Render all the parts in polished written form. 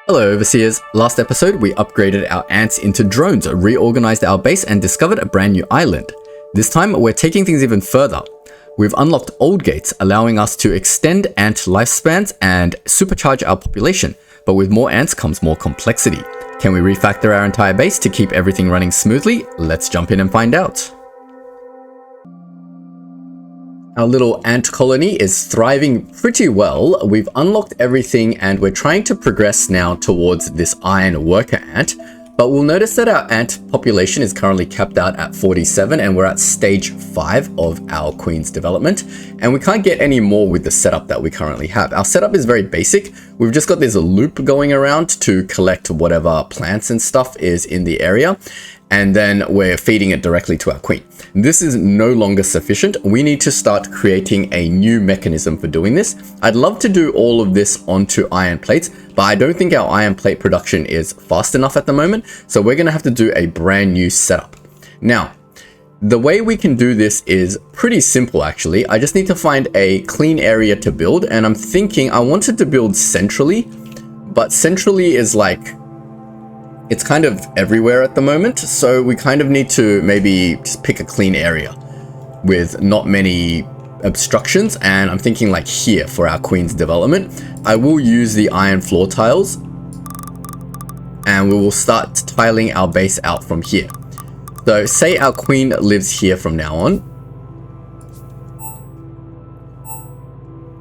Hello overseers, last episode we upgraded our ants into drones, reorganized our base and discovered a brand new island. This time we're taking things even further. We've unlocked old gates, allowing us to extend ant lifespans and supercharge our population, but with more ants comes more complexity. Can we refactor our entire base to keep everything running smoothly? Let's jump in and find out. Our little ant colony is thriving pretty well. We've unlocked everything and we're trying to progress now towards this iron worker ant. But we'll notice that our ant population is currently capped out at 47 and we're at stage 5 of our queen's development. And we can't get any more with the setup that we currently have. Our setup is very basic. We've just got this loop going around to collect whatever plants and stuff is in the area. And then we're feeding it directly to our queen. This is no longer sufficient. We need to start creating a new mechanism for doing this. I'd love to do all of this onto iron plates, but I don't think our iron plate production is fast enough at the moment. So we're gonna have to do a brand new setup. Now, the way we can do this is pretty simple actually. I just need to find a clean area to build, and I'm thinking I wanted to build centrally, but centrally is like, it's kind of everywhere at the moment, so we kind of need to maybe just pick a clean area with not many obstructions, and I'm thinking like here for our queen's development. I will use the iron floor tiles, and we will start tiling our base out from here. So say our queen lives here from now on,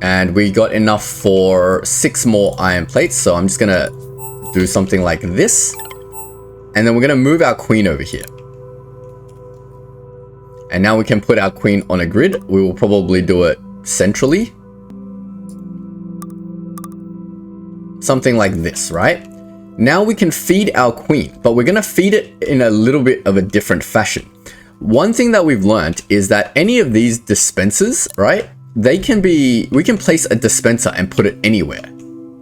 and we got enough for 6 more iron plates, so I'm just gonna do something like this. And then we're going to move our queen over here. And now we can put our queen on a grid. We will probably do it centrally. Something like this, right? Now we can feed our queen, but we're going to feed it in a little bit of a different fashion. One thing that we've learned is that any of these dispensers, right? We can place a dispenser and put it anywhere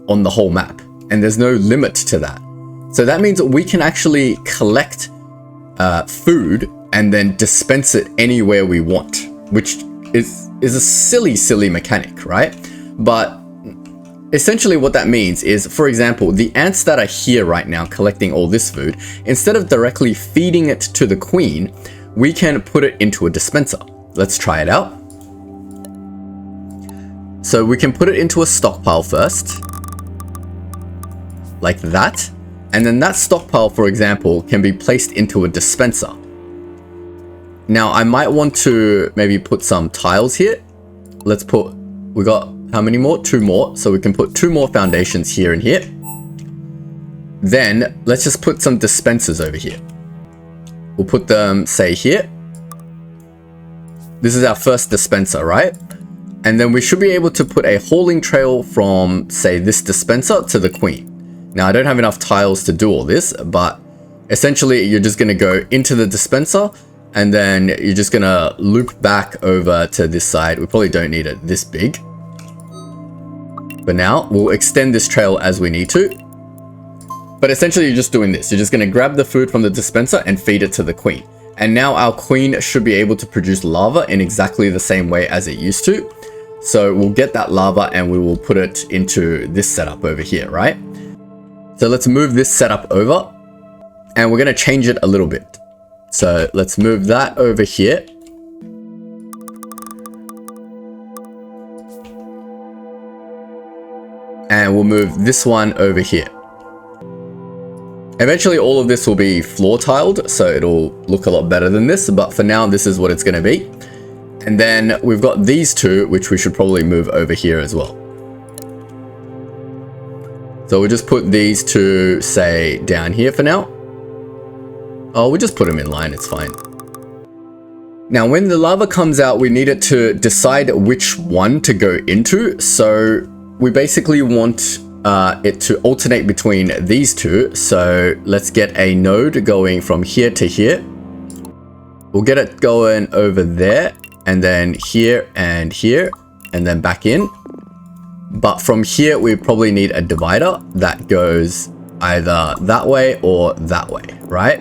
on the whole map. And there's no limit to that. So that means that we can actually collect food and then dispense it anywhere we want, which is a silly mechanic, right? But essentially what that means is, for example, the ants that are here right now collecting all this food, instead of directly feeding it to the queen, we can put it into a dispenser. Let's try it out. So we can put it into a stockpile first, like that. And then that stockpile, for example, can be placed into a dispenser. Now, I might want to maybe put some tiles here. We got how many more? 2 more. So we can put 2 more foundations here and here. Then let's just put some dispensers over here. We'll put them, say, here. This is our first dispenser, right? And then we should be able to put a hauling trail from, say, this dispenser to the queen. Now, I don't have enough tiles to do all this, but essentially you're just going to go into the dispenser and then you're just going to loop back over to this side. We probably don't need it this big. But now we'll extend this trail as we need to. But essentially you're just doing this. You're just going to grab the food from the dispenser and feed it to the queen. And now our queen should be able to produce lava in exactly the same way as it used to. So we'll get that lava and we will put it into this setup over here, right? So let's move this setup over and we're going to change it a little bit. So let's move that over here. And we'll move this one over here. Eventually all of this will be floor tiled, so it'll look a lot better than this, but for now this is what it's going to be. And then we've got these 2, which we should probably move over here as well. So we'll just put these 2, say, down here for now. Oh, we'll just put them in line, it's fine. Now, when the lava comes out, we need it to decide which one to go into. So we basically want it to alternate between these 2. So let's get a node going from here to here. We'll get it going over there, and then here, and then back in. But from here, we probably need a divider that goes either that way or that way, right?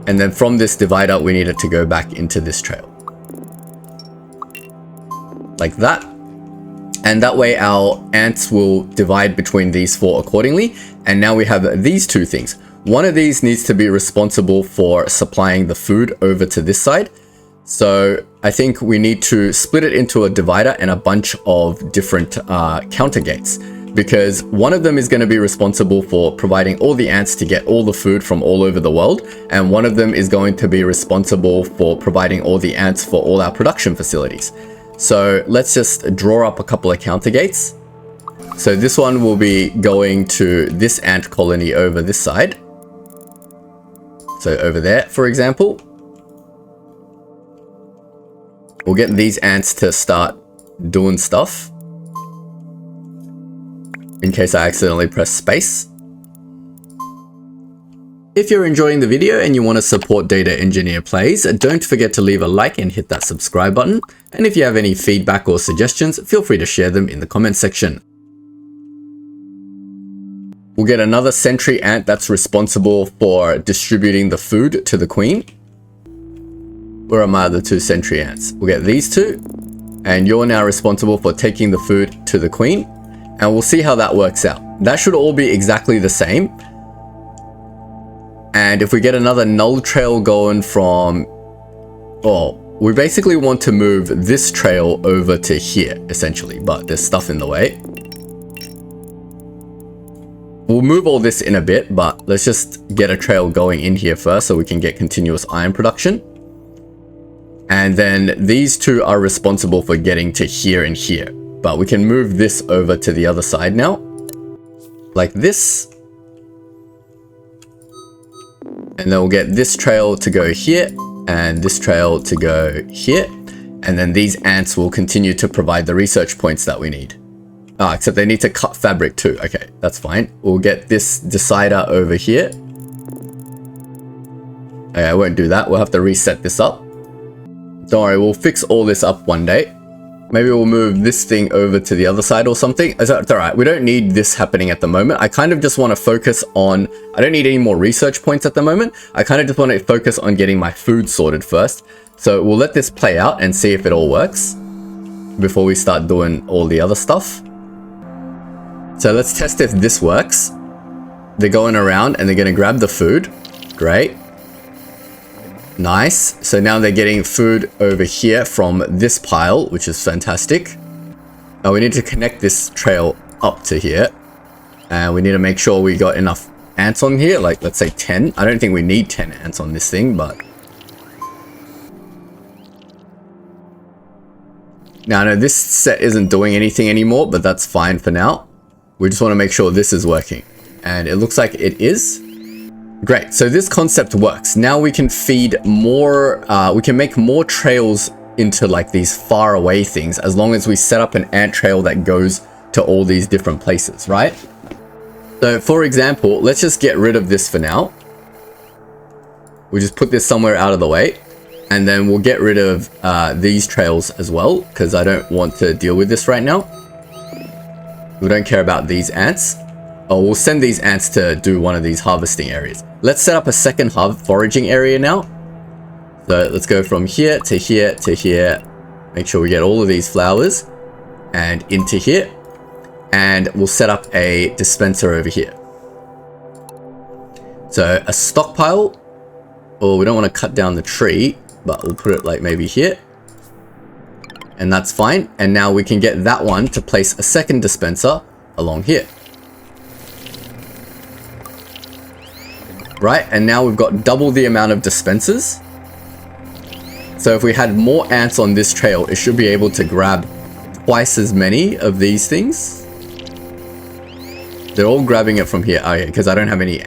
And then from this divider, we need it to go back into this trail. Like that. And that way our ants will divide between these 4 accordingly. And now we have these 2 things. One of these needs to be responsible for supplying the food over to this side. So I think we need to split it into a divider and a bunch of different counter gates, because one of them is going to be responsible for providing all the ants to get all the food from all over the world, and one of them is going to be responsible for providing all the ants for all our production facilities. So let's just draw up a couple of counter gates. So this one will be going to this ant colony over this side. So over there, for example, we'll get these ants to start doing stuff. In case I accidentally press space. If you're enjoying the video and you want to support Data Engineer Plays, don't forget to leave a like and hit that subscribe button. And if you have any feedback or suggestions, feel free to share them in the comment section. We'll get another sentry ant that's responsible for distributing the food to the queen. Where are my other 2 sentry ants? We'll get these 2. And you're now responsible for taking the food to the queen. And we'll see how that works out. That should all be exactly the same. And if we get another null trail going from... Oh, we basically want to move this trail over to here, essentially. But there's stuff in the way. We'll move all this in a bit, but let's just get a trail going in here first so we can get continuous iron production. And then these 2 are responsible for getting to here and here. But we can move this over to the other side now. Like this. And then we'll get this trail to go here. And this trail to go here. And then these ants will continue to provide the research points that we need. Except they need to cut fabric too. Okay, that's fine. We'll get this decider over here. Okay, I won't do that. We'll have to reset this up. Don't worry, we'll fix all this up one day. Maybe we'll move this thing over to the other side or something. It's alright, we don't need this happening at the moment. I kind of just want to focus on... I don't need any more research points at the moment. I kind of just want to focus on getting my food sorted first. So we'll let this play out and see if it all works before we start doing all the other stuff. So let's test if this works. They're going around and they're going to grab the food. Great. Nice. So now they're getting food over here from this pile, which is fantastic. Now we need to connect this trail up to here. And we need to make sure we got enough ants on here. Like, let's say 10. I don't think we need 10 ants on this thing, but... Now, no, this set isn't doing anything anymore, but that's fine for now. We just want to make sure this is working. And it looks like it is. Great, so this concept works. Now we can feed more, we can make more trails into like these far away things as long as we set up an ant trail that goes to all these different places, right? So for example, let's just get rid of this for now. We just put this somewhere out of the way. And then we'll get rid of these trails as well, because I don't want to deal with this right now. We don't care about these ants. Oh, we'll send these ants to do one of these harvesting areas. Let's set up a second foraging area now. So let's go from here to here to here. Make sure we get all of these flowers and into here. And we'll set up a dispenser over here. So a stockpile. Oh, we don't want to cut down the tree, but we'll put it like maybe here. And that's fine. And now we can get that one to place a second dispenser along here. Right, and now we've got double the amount of dispensers. So if we had more ants on this trail, it should be able to grab twice as many of these things. They're all grabbing it from here. Okay, because I don't have any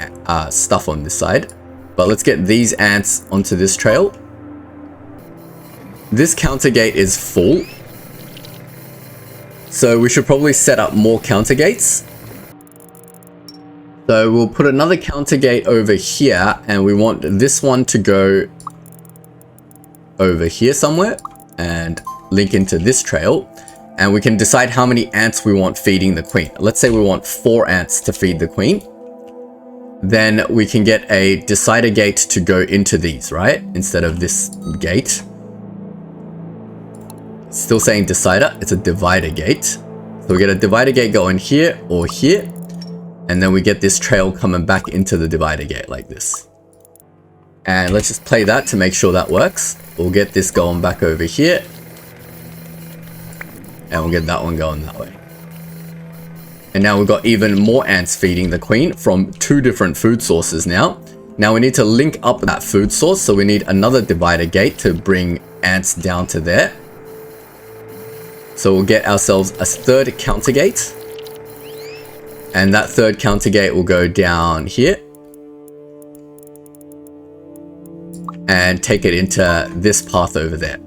stuff on this side. But let's get these ants onto this trail. This counter gate is full. So we should probably set up more counter gates. So we'll put another counter gate over here, and we want this one to go over here somewhere and link into this trail. And we can decide how many ants we want feeding the queen. Let's say we want 4 ants to feed the queen. Then we can get a decider gate to go into these, right? Instead of this gate. Still saying decider, it's a divider gate. So we get a divider gate going here or here. And then we get this trail coming back into the divider gate like this. And let's just play that to make sure that works. We'll get this going back over here. And we'll get that one going that way. And now we've got even more ants feeding the queen from 2 different food sources now. Now we need to link up that food source. So we need another divider gate to bring ants down to there. So we'll get ourselves a 3rd counter gate. And that 3rd counter gate will go down here. And take it into this path over there.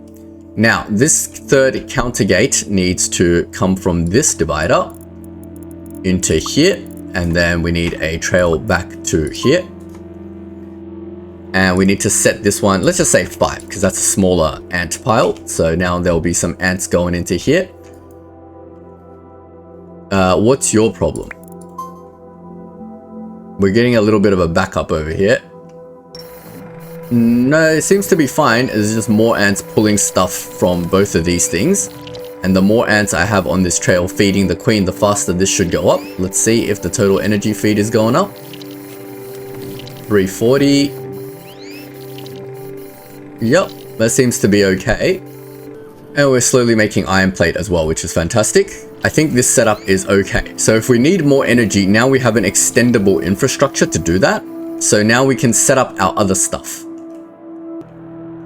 Now, this 3rd counter gate needs to come from this divider into here. And then we need a trail back to here. And we need to set this one, let's just say 5, because that's a smaller ant pile. So now there'll be some ants going into here. What's your problem? We're getting a little bit of a backup over here. No, it seems to be fine. There's just more ants pulling stuff from both of these things. And the more ants I have on this trail feeding the queen, the faster this should go up. Let's see if the total energy feed is going up. 340. Yep, that seems to be okay. And we're slowly making iron plate as well, which is fantastic. I think this setup is okay. So if we need more energy, now we have an extendable infrastructure to do that. So now we can set up our other stuff.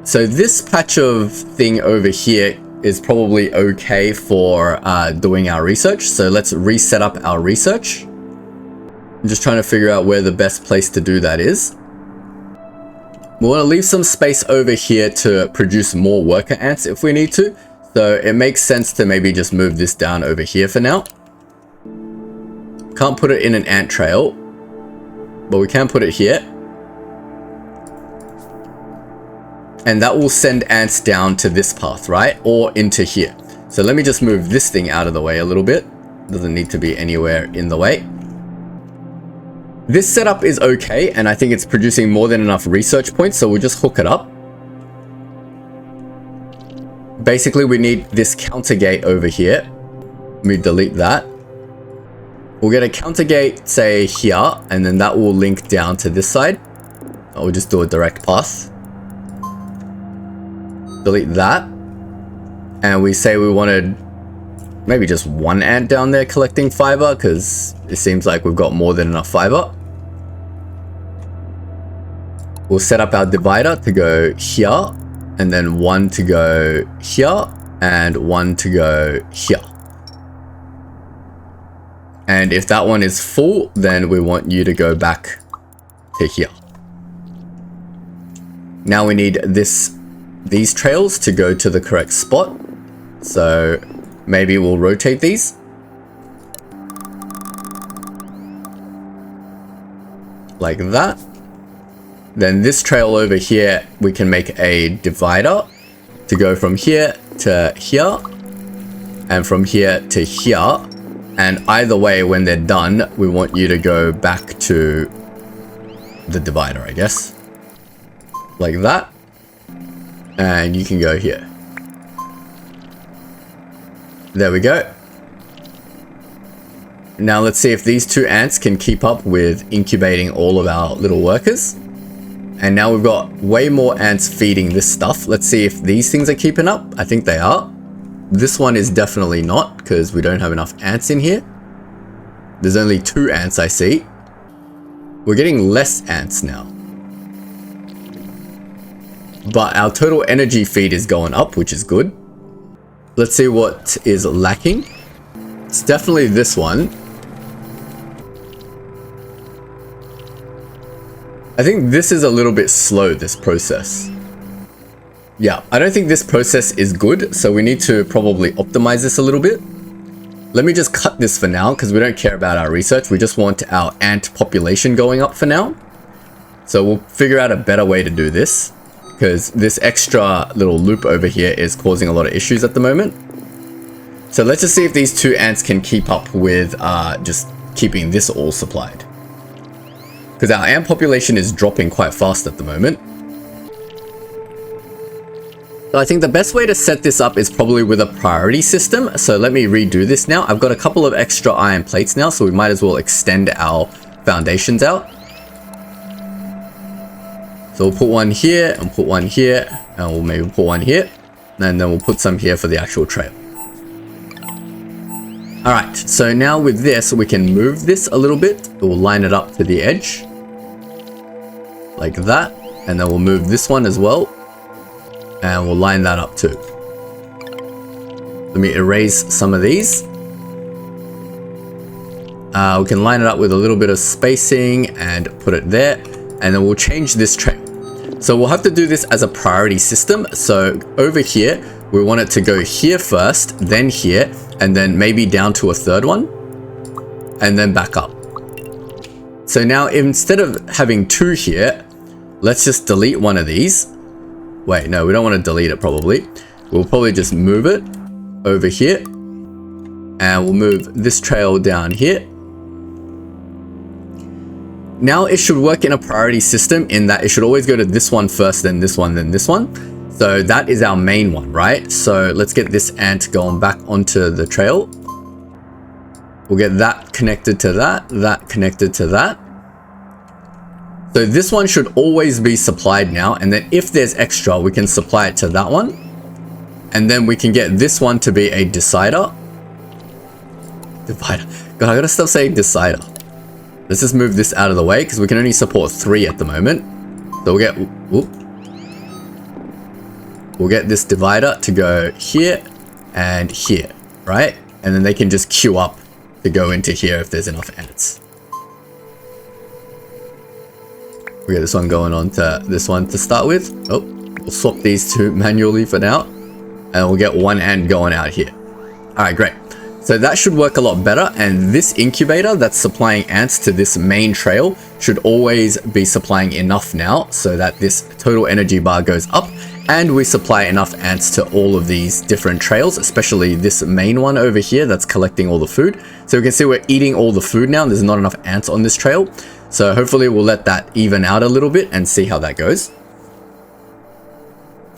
So this patch of thing over here is probably okay for doing our research. So let's reset up our research. I'm just trying to figure out where the best place to do that is. We want to leave some space over here to produce more worker ants if we need to. So it makes sense to maybe just move this down over here for now. Can't put it in an ant trail, but we can put it here. And that will send ants down to this path, right? Or into here. So let me just move this thing out of the way a little bit. Doesn't need to be anywhere in the way. This setup is okay, and I think it's producing more than enough research points, so we'll just hook it up. Basically, we need this counter gate over here. Let me delete that. We'll get a counter gate, say here, and then that will link down to this side. I'll just do a direct path. Delete that. And we say we wanted maybe just 1 ant down there collecting fiber, because it seems like we've got more than enough fiber. We'll set up our divider to go here, and then 1 to go here, and 1 to go here. And if that one is full, then we want you to go back to here. Now we need these trails to go to the correct spot. So maybe we'll rotate these. Like that. Then this trail over here, we can make a divider to go from here to here. And from here to here. And either way, when they're done, we want you to go back to the divider, I guess. Like that. And you can go here. There we go. Now let's see if these 2 ants can keep up with incubating all of our little workers. And now we've got way more ants feeding this stuff. Let's see if these things are keeping up. I think they are. This one is definitely not, because we don't have enough ants in here. There's only 2 ants I see. We're getting less ants now. But our total energy feed is going up, which is good. Let's see what is lacking. It's definitely this one. I think this is a little bit slow, this process. Yeah, I don't think this process is good, so we need to probably optimize this a little bit. Let me just cut this for now, because we don't care about our research. We just want our ant population going up for now. So we'll figure out a better way to do this, because this extra little loop over here is causing a lot of issues at the moment. So let's just see if these 2 ants can keep up with just keeping this all supplied. Because our ant population is dropping quite fast at the moment. So I think the best way to set this up is probably with a priority system. So let me redo this now. I've got a couple of extra iron plates now, so we might as well extend our foundations out. So we'll put one here and put one here, and we'll maybe put one here, and then we'll put some here for the actual trail. All right, so now with this, we can move this a little bit. We'll line it up to the edge like that, and then we'll move this one as well, and we'll line that up too. Let me erase some of these. We can line it up with a little bit of spacing and put it there, and then we'll change this trail. So we'll have to do this as a priority system. So over here, we want it to go here first, then here, and then maybe down to a third one, and then back up. So now instead of having two here, let's just delete one of these. Wait, no, we don't want to delete it probably. We'll probably just move it over here, and we'll move this trail down here. Now it should work in a priority system in that it should always go to this one first, then this one, then this one. So that is our main one, right? So let's get this ant going back onto the trail. We'll get that connected to that, that connected to that. So this one should always be supplied now. And then if there's extra, we can supply it to that one. And then we can get this one to be a decider. Divider. God, I gotta stop saying decider. Let's just move this out of the way because we can only support 3 at the moment. So we'll get this divider to go here and here, right? And then they can just queue up to go into here if there's enough ants. We get this one going on to this one to start with. Oh, we'll swap these two manually for now, and we'll get one ant going out here. All right, great. So that should work a lot better, and this incubator that's supplying ants to this main trail should always be supplying enough now so that this total energy bar goes up, and we supply enough ants to all of these different trails, especially this main one over here that's collecting all the food. So we can see we're eating all the food now. There's not enough ants on this trail. So hopefully we'll let that even out a little bit and see how that goes.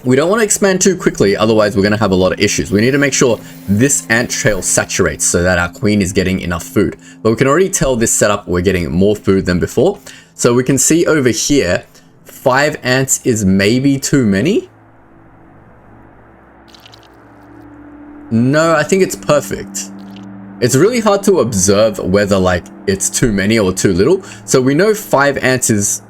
We don't want to expand too quickly, otherwise we're going to have a lot of issues. We need to make sure this ant trail saturates so that our queen is getting enough food. But we can already tell this setup we're getting more food than before. So we can see over here, 5 ants is maybe too many. No, I think it's perfect. It's really hard to observe whether like it's too many or too little. So we know 5 ants is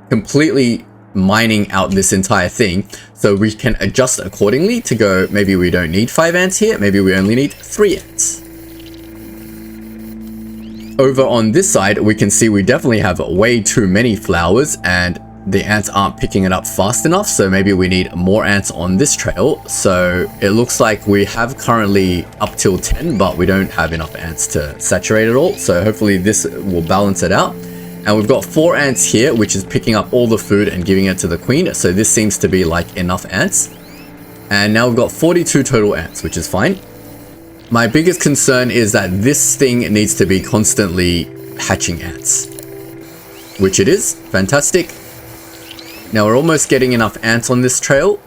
completely mining out this entire thing, so we can adjust accordingly to go, maybe we don't need 5 ants here, maybe we only need 3 ants. Over on this side, we can see we definitely have way too many flowers and the ants aren't picking it up fast enough, so maybe we need more ants on this trail. So it looks like we have currently up till 10, but we don't have enough ants to saturate it all, so hopefully this will balance it out. And we've got 4 ants here, which is picking up all the food and giving it to the queen. So this seems to be like enough ants. And now we've got 42 total ants, which is fine. My biggest concern is that this thing needs to be constantly hatching ants, which it is. Fantastic. Now we're almost getting enough ants on this trail.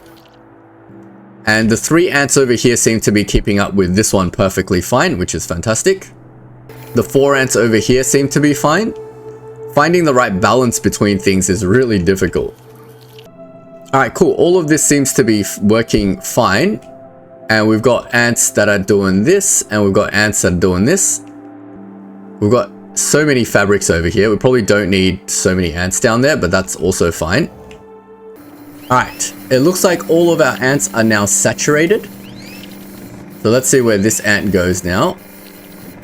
And the 3 ants over here seem to be keeping up with this one perfectly fine, which is fantastic. The 4 ants over here seem to be fine. Finding the right balance between things is really difficult. Alright, cool. All of this seems to be working fine. And we've got ants that are doing this, and we've got ants that are doing this. We've got so many fabrics over here. We probably don't need so many ants down there, but that's also fine. Alright, it looks like all of our ants are now saturated. So let's see where this ant goes now.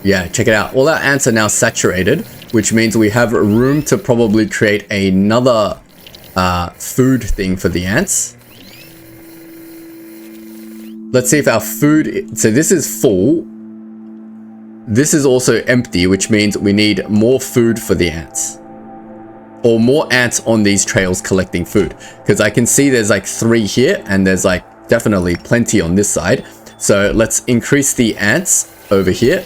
Yeah, check it out. All our ants are now saturated, which means we have room to probably create another food thing for the ants. Let's see if our food... So this is full. This is also empty, which means we need more food for the ants. Or more ants on these trails collecting food. Because I can see there's like 3 here, and there's like definitely plenty on this side. So let's increase the ants over here.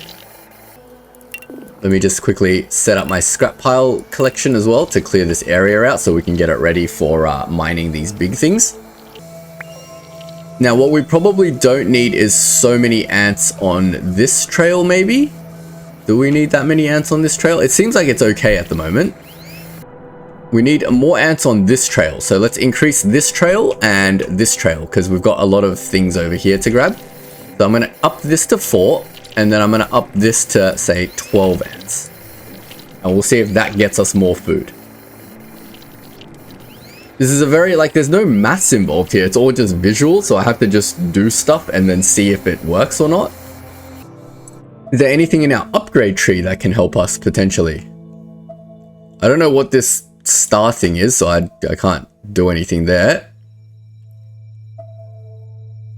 Let me just quickly set up my scrap pile collection as well to clear this area out so we can get it ready for mining these big things. Now, what we probably don't need is so many ants on this trail, maybe? Do we need that many ants on this trail? It seems like it's okay at the moment. We need more ants on this trail. So let's increase this trail and this trail because we've got a lot of things over here to grab. So I'm going to up this to 4 and then I'm going to up this to, say, 12 ants. And we'll see if that gets us more food. This is a very, like, there's no maths involved here. It's all just visual, so I have to just do stuff and then see if it works or not. Is there anything in our upgrade tree that can help us, potentially? I don't know what this star thing is, so I can't do anything there.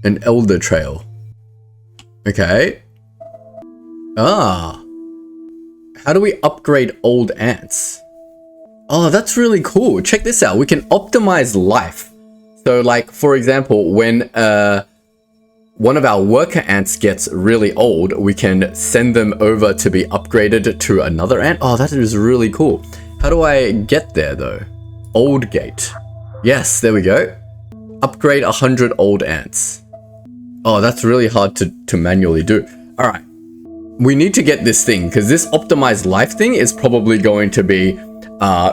An elder trail. Okay. Ah. How do we upgrade old ants? Oh, that's really cool. Check this out. We can optimize life. So like, for example, when one of our worker ants gets really old, we can send them over to be upgraded to another ant. Oh, that is really cool. How do I get there though? Old gate. Yes, there we go. Upgrade 100 old ants. Oh, that's really hard to manually do. All right. We need to get this thing because this optimized life thing is probably going to be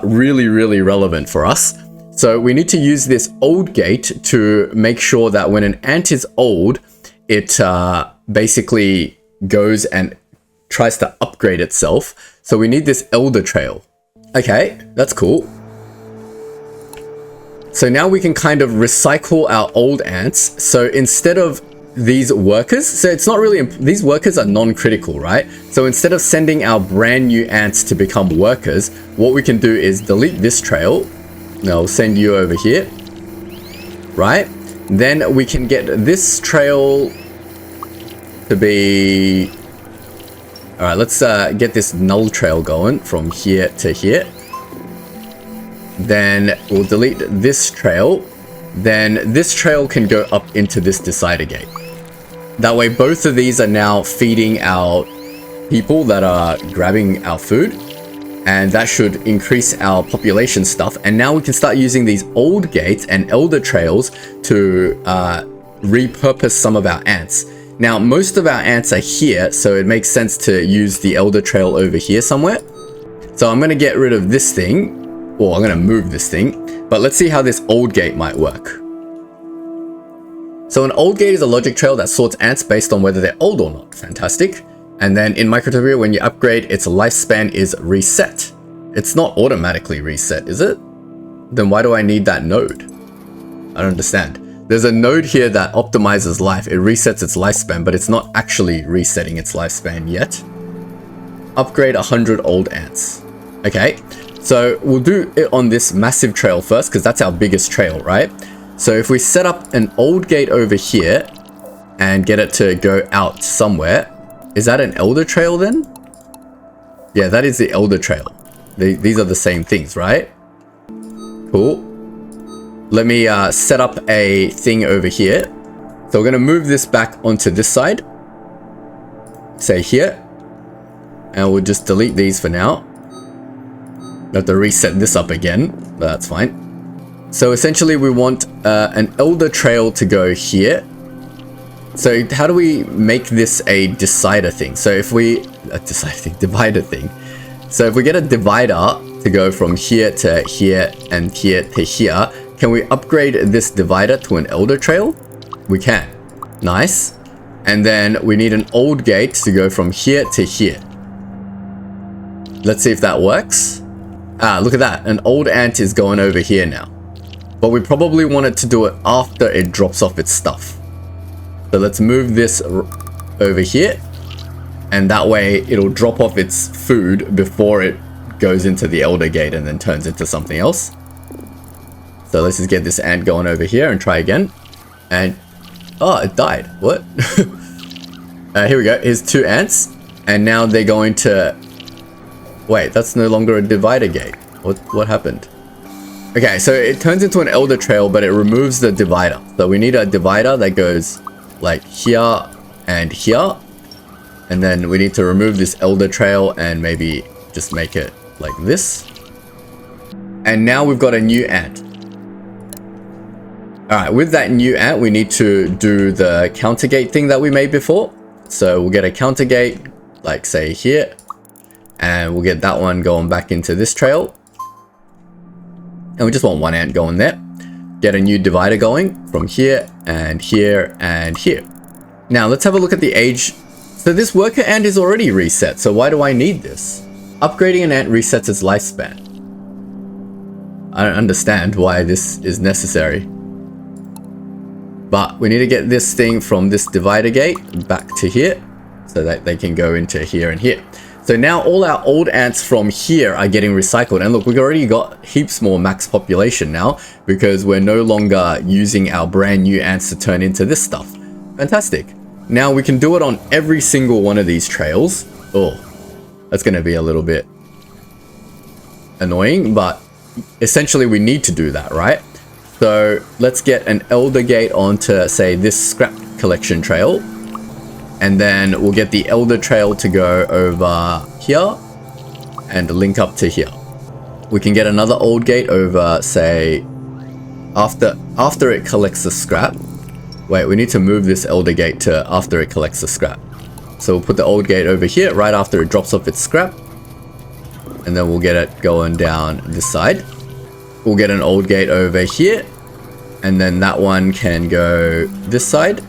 really, really relevant for us. So we need to use this old gate to make sure that when an ant is old, it basically goes and tries to upgrade itself. So we need this elder trail. Okay, that's cool. So now we can kind of recycle our old ants. So instead of these workers, so it's not really, these workers are non-critical, right? So instead of sending our brand new ants to become workers, what we can do is delete this trail. Now I'll send you over here, right? Then we can get this trail to be, all right, let's get this null trail going from here to here. Then we'll delete this trail. Then this trail can go up into this decider gate. That way both of these are now feeding our people that are grabbing our food, and that should increase our population stuff. And now we can start using these old gates and elder trails to repurpose some of our ants. Now most of our ants are here, so it makes sense to use the elder trail over here somewhere. So I'm going to get rid of this thing, or I'm going to move this thing, but let's see how this old gate might work. So an old gate is a logic trail that sorts ants based on whether they're old or not. Fantastic. And then in Microtopia, when you upgrade, its lifespan is reset. It's not automatically reset, is it? Then why do I need that node? I don't understand. There's a node here that optimizes life. It resets its lifespan, but it's not actually resetting its lifespan yet. Upgrade 100 old ants. Okay, so we'll do it on this massive trail first, because that's our biggest trail, right? So if we set up an old gate over here and get it to go out somewhere, is that an elder trail then? Yeah, that is the elder trail. These are the same things, right? Cool. Let me set up a thing over here. So we're going to move this back onto this side. Say here. And we'll just delete these for now. I have to reset this up again, but that's fine. So essentially we want an elder trail to go here. So how do we make this a decider thing? So if we, divider thing. So if we get a divider to go from here to here and here to here, can we upgrade this divider to an elder trail? We can. Nice. And then we need an old gate to go from here to here. Let's see if that works. Ah, look at that. An old ant is going over here now. But we probably want it to do it after it drops off its stuff. So let's move this over here. And that way it'll drop off its food before it goes into the elder gate and then turns into something else. So let's just get this ant going over here and try again. And, oh, it died. What? Here we go. Here's 2 ants. And now they're going to... Wait, that's no longer a divider gate. What happened? Okay, so it turns into an elder trail, but it removes the divider. So we need a divider that goes like here and here. And then we need to remove this elder trail and maybe just make it like this. And now we've got a new ant. Alright, with that new ant, we need to do the counter gate thing that we made before. So we'll get a counter gate, like say here, and we'll get that one going back into this trail. And we just want one ant going there. Get a new divider going from here and here and here. Now let's have a look at the age. So this worker ant is already reset, so why do I need this? Upgrading an ant resets its lifespan. I don't understand why this is necessary. But we need to get this thing from this divider gate back to here so that they can go into here and here. So now all our old ants from here are getting recycled. And look, we've already got heaps more max population now because we're no longer using our brand new ants to turn into this stuff. Fantastic. Now we can do it on every single one of these trails. Oh, that's going to be a little bit annoying, but essentially we need to do that, right? So let's get an elder gate onto, say, this scrap collection trail. And then we'll get the elder trail to go over here and link up to here. We can get another old gate over, say, after it collects the scrap. Wait, we need to move this elder gate to after it collects the scrap. So we'll put the old gate over here right after it drops off its scrap. And then we'll get it going down this side. We'll get an old gate over here. And then that one can go this side.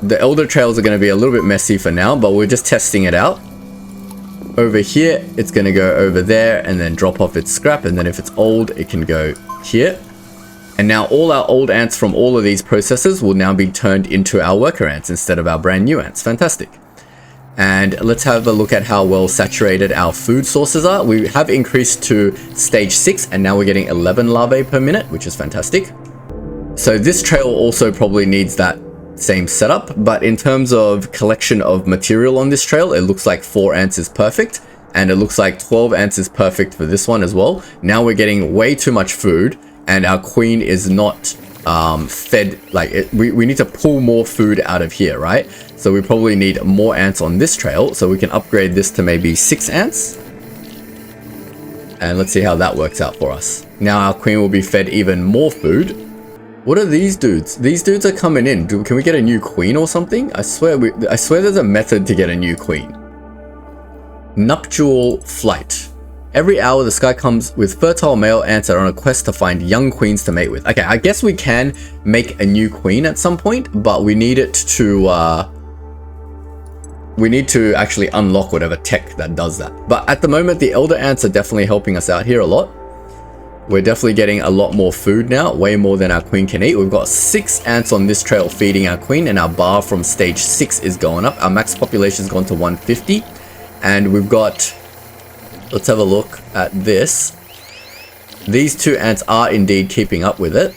The elder trails are going to be a little bit messy for now, but we're just testing it out. Over here, it's going to go over there and then drop off its scrap. And then if it's old, it can go here. And now all our old ants from all of these processes will now be turned into our worker ants instead of our brand new ants. Fantastic. And let's have a look at how well saturated our food sources are. We have increased to stage 6 and now we're getting 11 larvae per minute, which is fantastic. So this trail also probably needs that same setup, but in terms of collection of material on this trail, it looks like 4 ants is perfect, and it looks like 12 ants is perfect for this one as well. Now we're getting way too much food, and our queen is not fed. Like we need to pull more food out of here, right? So we probably need more ants on this trail, so we can upgrade this to maybe 6 ants. And let's see how that works out for us. Now our queen will be fed even more food. What are these dudes? These dudes are coming in. Can we get a new queen or something? I swear there's a method to get a new queen. Nuptial flight. Every hour the sky comes with fertile male ants that are on a quest to find young queens to mate with. Okay, I guess we can make a new queen at some point, but we need it to we need to actually unlock whatever tech that does that. But at the moment, the elder ants are definitely helping us out here a lot. We're definitely getting a lot more food now, way more than our queen can eat. We've got 6 ants on this trail feeding our queen, and our bar from stage 6 is going up. Our max population has gone to 150, and we've got, let's have a look at this. These 2 ants are indeed keeping up with it,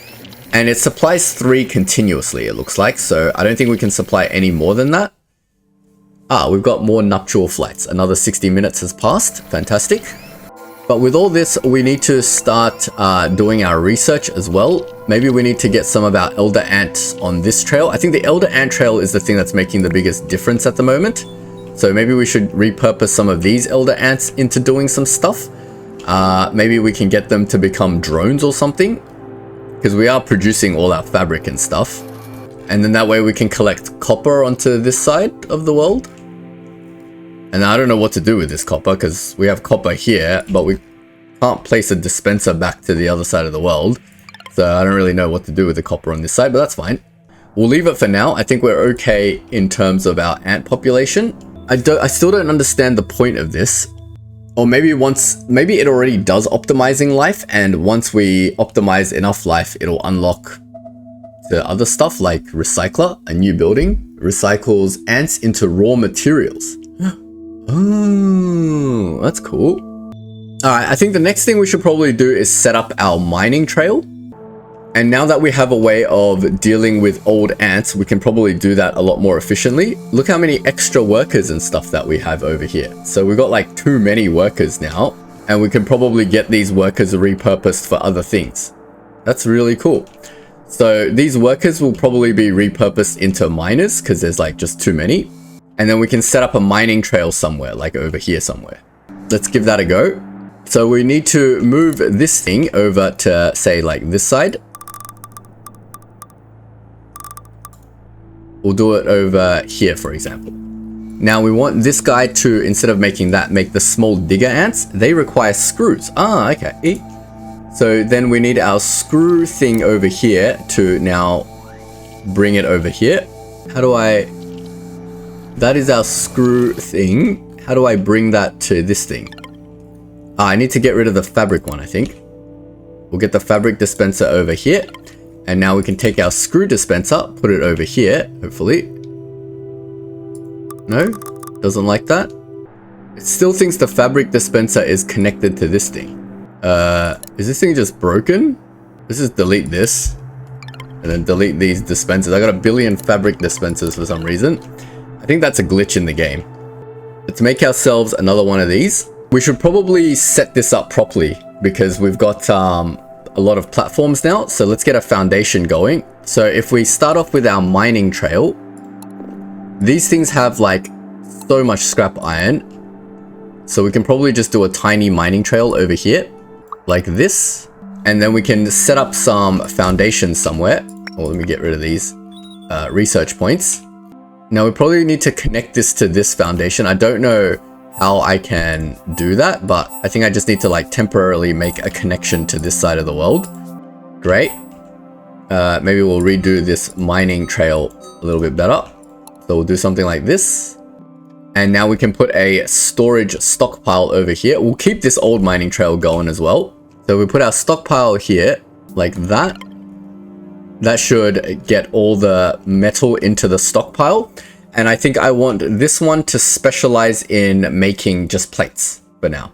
and it supplies 3 continuously, it looks like, so I don't think we can supply any more than that. Ah, we've got more nuptial flights. Another 60 minutes has passed. Fantastic. But with all this, we need to start doing our research as well. Maybe we need to get some of our elder ants on this trail. I think the elder ant trail is the thing that's making the biggest difference at the moment. So maybe we should repurpose some of these elder ants into doing some stuff. Maybe we can get them to become drones or something, because we are producing all our fabric and stuff. And then that way we can collect copper onto this side of the world. And I don't know what to do with this copper, because we have copper here, but we can't place a dispenser back to the other side of the world. So I don't really know what to do with the copper on this side, but that's fine. We'll leave it for now. I think we're okay in terms of our ant population. I still don't understand the point of this. Or maybe it already does optimizing life, and once we optimize enough life, it'll unlock the other stuff like recycler, a new building, recycles ants into raw materials. Oh, that's cool. Alright, I think the next thing we should probably do is set up our mining trail. And now that we have a way of dealing with old ants, we can probably do that a lot more efficiently. Look how many extra workers and stuff that we have over here. So we've got like too many workers now, and we can probably get these workers repurposed for other things. That's really cool. So these workers will probably be repurposed into miners because there's like just too many. And then we can set up a mining trail somewhere, like over here somewhere. Let's give that a go. So we need to move this thing over to, say, like this side. we'll do it over here, for example. Now we want this guy to, instead of making that, make the small digger ants. They require screws. Ah, okay. So then we need our screw thing over here to now bring it over here. How do I... That is our screw thing. How do I bring that to this thing? Ah, I need to get rid of the fabric one, I think. We'll get the fabric dispenser over here. And now we can take our screw dispenser, put it over here, hopefully. No? Doesn't like that? It still thinks the fabric dispenser is connected to this thing. Is this thing just broken? Let's just delete this. And then delete these dispensers. I got a billion fabric dispensers for some reason. I think that's a glitch in the game. Let's make ourselves another one of these. We should probably set this up properly because we've got a lot of platforms now. So let's get a foundation going. So if we start off with our mining trail, these things have like so much scrap iron. So we can probably just do a tiny mining trail over here like this. And then we can set up some foundations somewhere. Oh, let me get rid of these research points. Now we probably need to connect this to this foundation. I don't know how I can do that, but I think I just need to like temporarily make a connection to this side of the world. Great. Maybe we'll redo this mining trail a little bit better. So we'll do something like this. And now we can put a storage stockpile over here. We'll keep this old mining trail going as well. So we put our stockpile here like that. That should get all the metal into the stockpile. And I think I want this one to specialize in making just plates for now.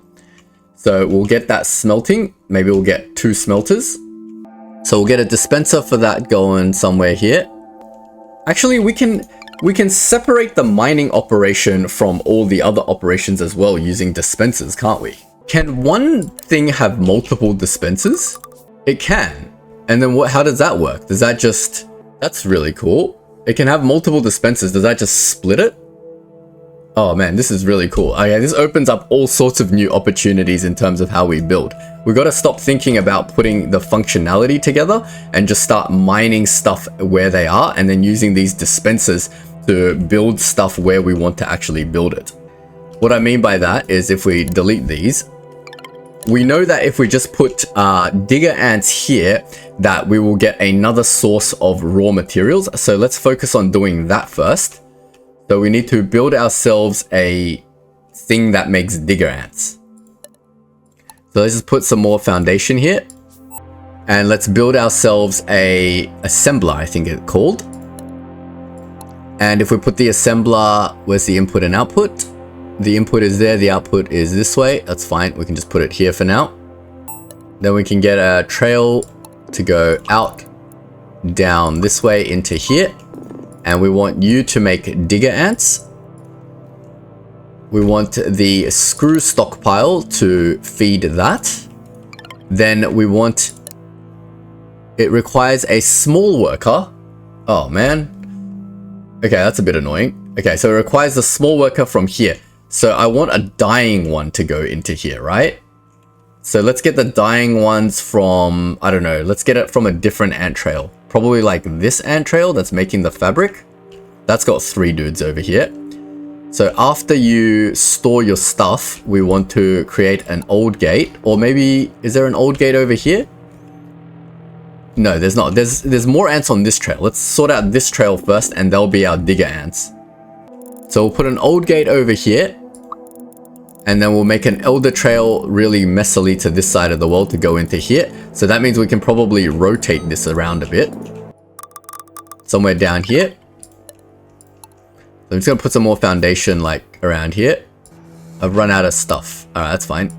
So we'll get that smelting. Maybe we'll get 2 smelters. So we'll get a dispenser for that going somewhere here. Actually, we can separate the mining operation from all the other operations as well using dispensers, can't we? Can one thing have multiple dispensers? It can. And then how does that work? Does that just... That's really cool. It can have multiple dispensers. Does that just split it? Oh man, this is really cool. Okay, this opens up all sorts of new opportunities in terms of how we build. We've got to stop thinking about putting the functionality together and just start mining stuff where they are and then using these dispensers to build stuff where we want to actually build it. What I mean by that is if we delete these, we know that if we just put digger ants here, that we will get another source of raw materials. So let's focus on doing that first. So we need to build ourselves a thing that makes digger ants. So let's just put some more foundation here. And let's build ourselves a assembler, I think it's called. And if we put the assembler, where's the input and output? The input is there, the output is this way. That's fine, we can just put it here for now. Then we can get a trail to go out, down this way into here. And we want you to make digger ants. We want the screw stockpile to feed that. Then we want... It requires a small worker. Oh man. Okay, that's a bit annoying. Okay, so it requires a small worker from here. So I want a dying one to go into here, right? So let's get the dying ones from, I don't know, let's get it from a different ant trail. Probably like this ant trail that's making the fabric. That's got 3 dudes over here. So after you store your stuff, we want to create an old gate. Or maybe, is there an old gate over here? No, there's not. There's more ants on this trail. Let's sort out this trail first and they'll be our digger ants. So we'll put an old gate over here. And then we'll make an elder trail really messily to this side of the world to go into here. So that means we can probably rotate this around a bit. Somewhere down here. So I'm just gonna put some more foundation like around here. I've run out of stuff. Alright, that's fine.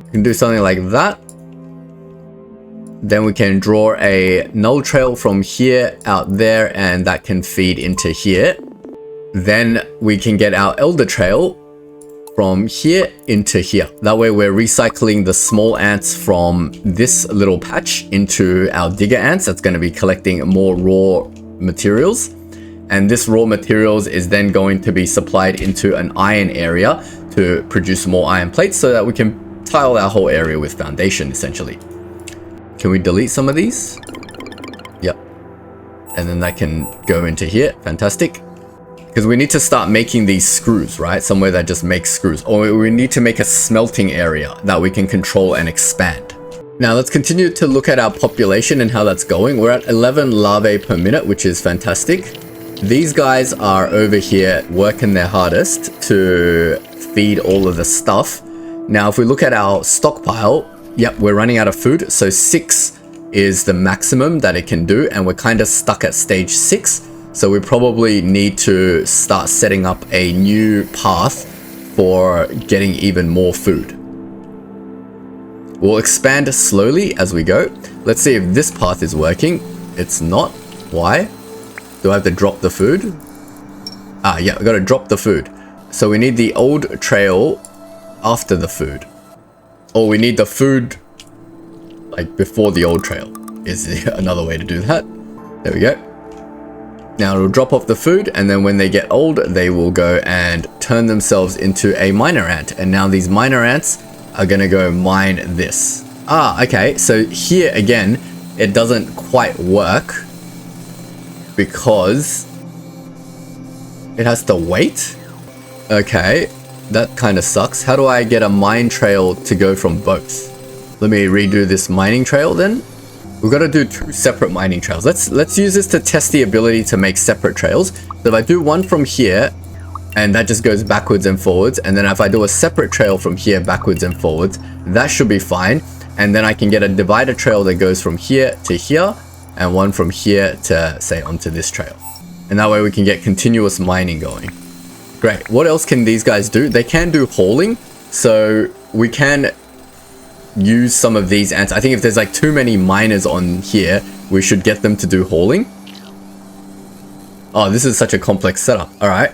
We can do something like that. Then we can draw a null trail from here out there and that can feed into here. Then we can get our elder trail from here into here. That way we're recycling the small ants from this little patch into our digger ants. That's going to be collecting more raw materials. And this raw materials is then going to be supplied into an iron area to produce more iron plates so that we can tile our whole area with foundation essentially. Can we delete some of these? Yep. And then that can go into here. Fantastic. Because we need to start making these screws, right? Somewhere that just makes screws. Or we need to make a smelting area that we can control and expand. Now let's continue to look at our population and how that's going. We're at 11 larvae per minute, which is fantastic. These guys are over here working their hardest to feed all of the stuff. Now, if we look at our stockpile, yep, we're running out of food. So 6 is the maximum that it can do. And we're kind of stuck at stage 6. So we probably need to start setting up a new path for getting even more food. We'll expand slowly as we go. Let's see if this path is working. It's not. Why? Do I have to drop the food? Ah, yeah, I gotta drop the food. So we need the old trail after the food. Or we need the food like before the old trail is another way to do that. There we go. Now it'll drop off the food, and then when they get old, they will go and turn themselves into a miner ant. And now these miner ants are gonna go mine this. Ah, okay, so here again, it doesn't quite work because it has to wait. Okay, that kind of sucks. How do I get a mine trail to go from both? Let me redo this mining trail then. We've got to do 2 separate mining trails. Let's use this to test the ability to make separate trails. So if I do one from here, and that just goes backwards and forwards, and then if I do a separate trail from here backwards and forwards, that should be fine. And then I can get a divider trail that goes from here to here, and one from here to, say, onto this trail. And that way we can get continuous mining going. Great. What else can these guys do? They can do hauling, so we can use some of these ants. I think if there's like too many miners on here, we should get them to do hauling. Oh, this is such a complex setup. All right.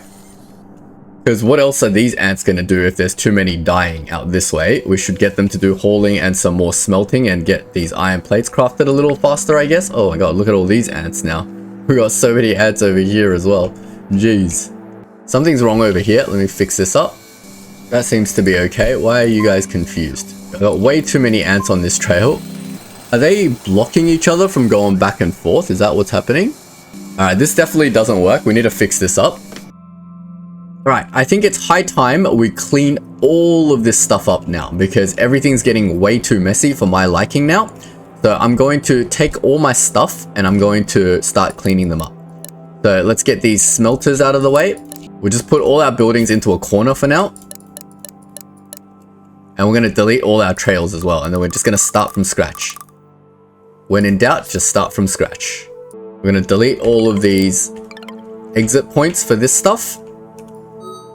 Because what else are these ants going to do if there's too many dying out this way? We should get them to do hauling and some more smelting and get these iron plates crafted a little faster, I guess. Oh my god, look at all these ants now. We got so many ants over here as well. Jeez. Something's wrong over here. Let me fix this up. That seems to be okay. Why are you guys confused? I got way too many ants on this trail. Are they blocking each other from going back and forth? Is that what's happening? Alright, this definitely doesn't work. We need to fix this up. Alright, I think it's high time we clean all of this stuff up now because everything's getting way too messy for my liking now. So I'm going to take all my stuff and I'm going to start cleaning them up. So let's get these smelters out of the way. We'll just put all our buildings into a corner for now. And we're going to delete all our trails as well. And then we're just going to start from scratch. When in doubt, just start from scratch. We're going to delete all of these exit points for this stuff.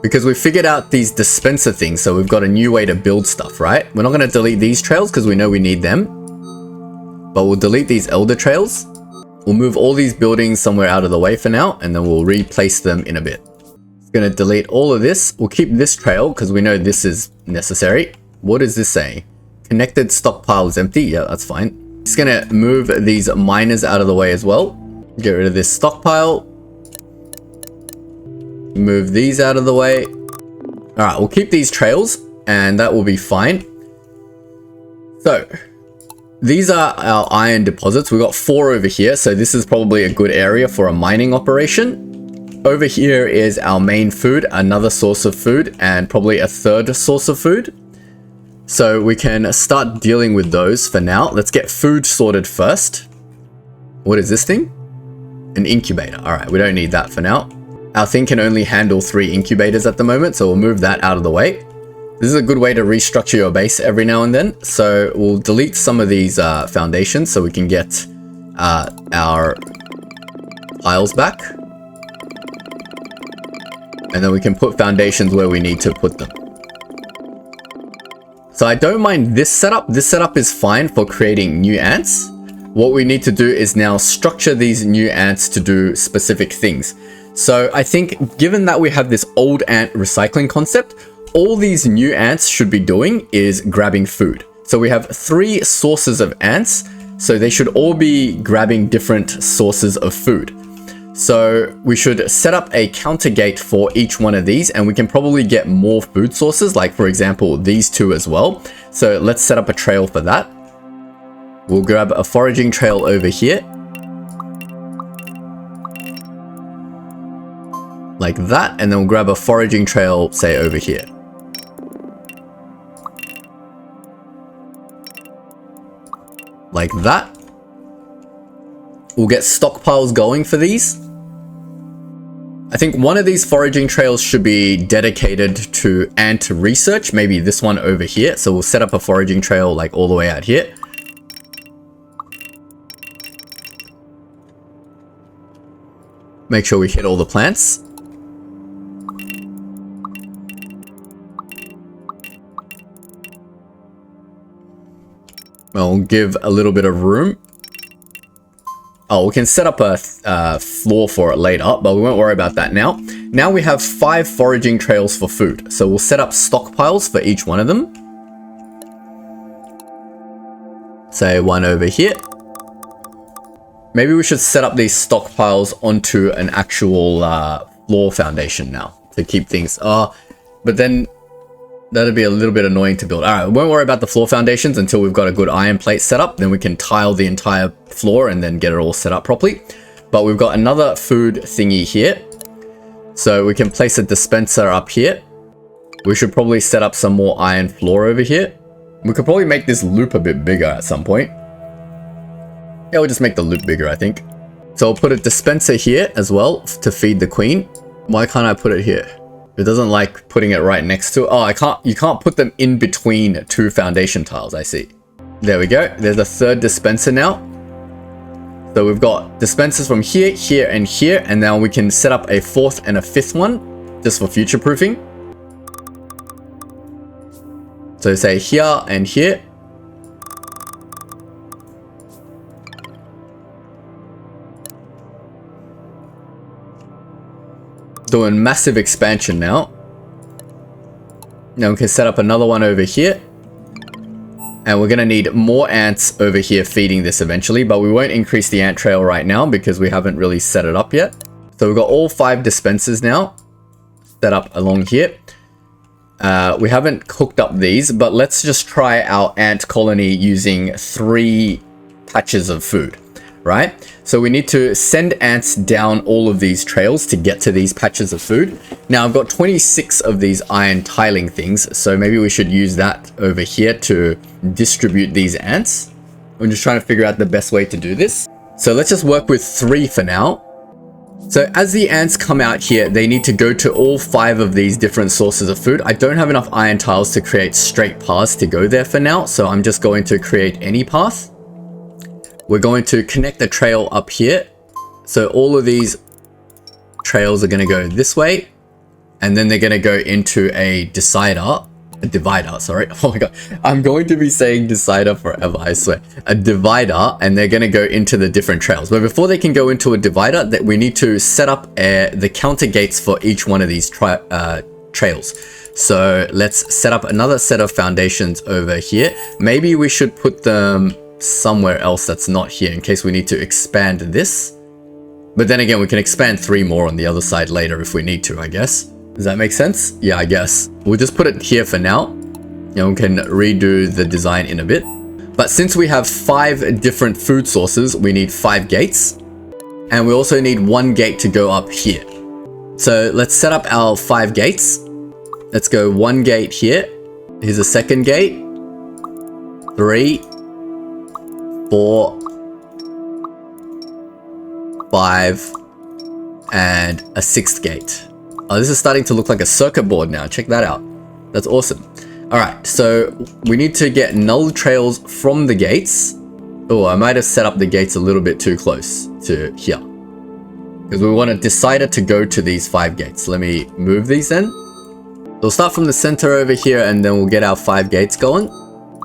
Because we figured out these dispenser things, so we've got a new way to build stuff, right? We're not going to delete these trails because we know we need them. But we'll delete these elder trails. We'll move all these buildings somewhere out of the way for now, and then we'll replace them in a bit. It's going to delete all of this. We'll keep this trail because we know this is necessary. What is this saying? Connected stockpile is empty. Yeah, that's fine. Just going to move these miners out of the way as well. Get rid of this stockpile. Move these out of the way. All right, we'll keep these trails and that will be fine. So these are our iron deposits. We've got 4 over here. So this is probably a good area for a mining operation. Over here is our main food, another source of food, and probably a third source of food. So we can start dealing with those for now. Let's get food sorted first. What is this thing? An incubator. All right, we don't need that for now. Our thing can only handle 3 incubators at the moment, so we'll move that out of the way. This is a good way to restructure your base every now and then. So we'll delete some of these foundations so we can get our tiles back. And then we can put foundations where we need to put them. So I don't mind this setup. This setup is fine for creating new ants. What we need to do is now structure these new ants to do specific things. So I think given that we have this old ant recycling concept, all these new ants should be doing is grabbing food. So we have 3 sources of ants, so they should all be grabbing different sources of food. So we should set up a counter gate for each one of these, and we can probably get more food sources, like for example, these 2 as well. So let's set up a trail for that. We'll grab a foraging trail over here. like that, and then we'll grab a foraging trail, say over here. Like that. We'll get stockpiles going for these. I think one of these foraging trails should be dedicated to ant research, maybe this one over here. So we'll set up a foraging trail like all the way out here. Make sure we hit all the plants. We'll give a little bit of room. Oh, we can set up a floor for it later, but we won't worry about that now. Now we have 5 foraging trails for food. So we'll set up stockpiles for each one of them. Say one over here. Maybe we should set up these stockpiles onto an actual floor foundation now to keep things... but then that'd be a little bit annoying to build. All right, we won't worry about the floor foundations until we've got a good iron plate set up. Then we can tile the entire floor and then get it all set up properly. But we've got another food thingy here. So we can place a dispenser up here. We should probably set up some more iron floor over here. We could probably make this loop a bit bigger at some point. Yeah, we'll just make the loop bigger, I think. So I'll put a dispenser here as well to feed the queen. Why can't I put it here? It doesn't like putting it right next to it. Oh, you can't put them in between 2 foundation tiles, I see. There we go. There's a 3rd dispenser now. So we've got dispensers from here, here, and here. And now we can set up a 4th and a 5th one just for future proofing. So say here and here. Doing massive expansion now. Now we can set up another one over here. And we're going to need more ants over here feeding this eventually, but we won't increase the ant trail right now because we haven't really set it up yet. So we've got all 5 dispensers now set up along here. We haven't hooked up these, but let's just try our ant colony using 3 patches of food. Right? So we need to send ants down all of these trails to get to these patches of food. Now I've got 26 of these iron tiling things, so maybe we should use that over here to distribute these ants. I'm just trying to figure out the best way to do this. So let's just work with 3 for now. So as the ants come out here, they need to go to all 5 of these different sources of food. I don't have enough iron tiles to create straight paths to go there for now, so I'm just going to create any path. We're going to connect the trail up here. So all of these trails are going to go this way. And then they're going to go into a divider, sorry. Oh my god. I'm going to be saying decider forever, I swear. A divider, and they're going to go into the different trails. But before they can go into a divider, that we need to set up the counter gates for each one of these trails. So let's set up another set of foundations over here. Maybe we should put them somewhere else that's not here in case we need to expand this. But then again, we can expand 3 more on the other side later if we need to, I guess. Does that make sense? Yeah, I guess. We'll just put it here for now. And we can redo the design in a bit. But since we have 5 different food sources, we need 5 gates. And we also need 1 gate to go up here. So let's set up our 5 gates. Let's go 1 gate here. Here's a 2nd gate. 3. 4, 5, and a 6th gate. Oh, this is starting to look like a circuit board now. Check that out. That's awesome. All right, so we need to get null trails from the gates. Oh, I might have set up the gates a little bit too close to here. Because we want a decider to go to these 5 gates. Let me move these then. So we'll start from the center over here and then we'll get our 5 gates going.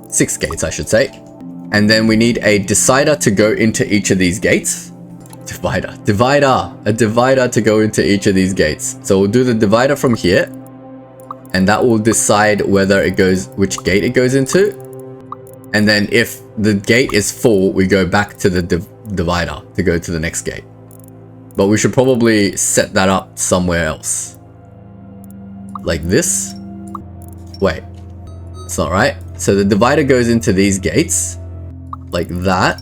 6 gates, I should say. And then we need a decider to go into each of these gates. A divider to go into each of these gates. So we'll do the divider from here. And that will decide whether it goes, which gate it goes into. And then if the gate is full, we go back to the divider to go to the next gate. But we should probably set that up somewhere else. Like this. Wait, it's not right. So the divider goes into these gates. Like that.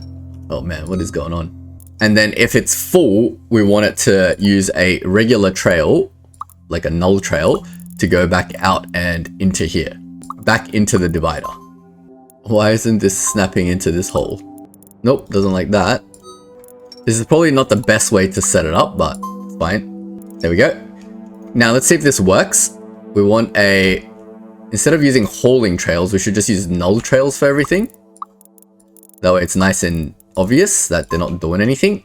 Oh man, what is going on? And then if it's full, we want it to use a regular trail like a null trail to go back out and into here, back into the divider. Why isn't this snapping into this hole? Nope, doesn't like that. This is probably not the best way to set it up, but it's fine. There we go. Now let's see if this works. We want a, instead of using hauling trails, we should just use null trails for everything. That way it's nice and obvious that they're not doing anything.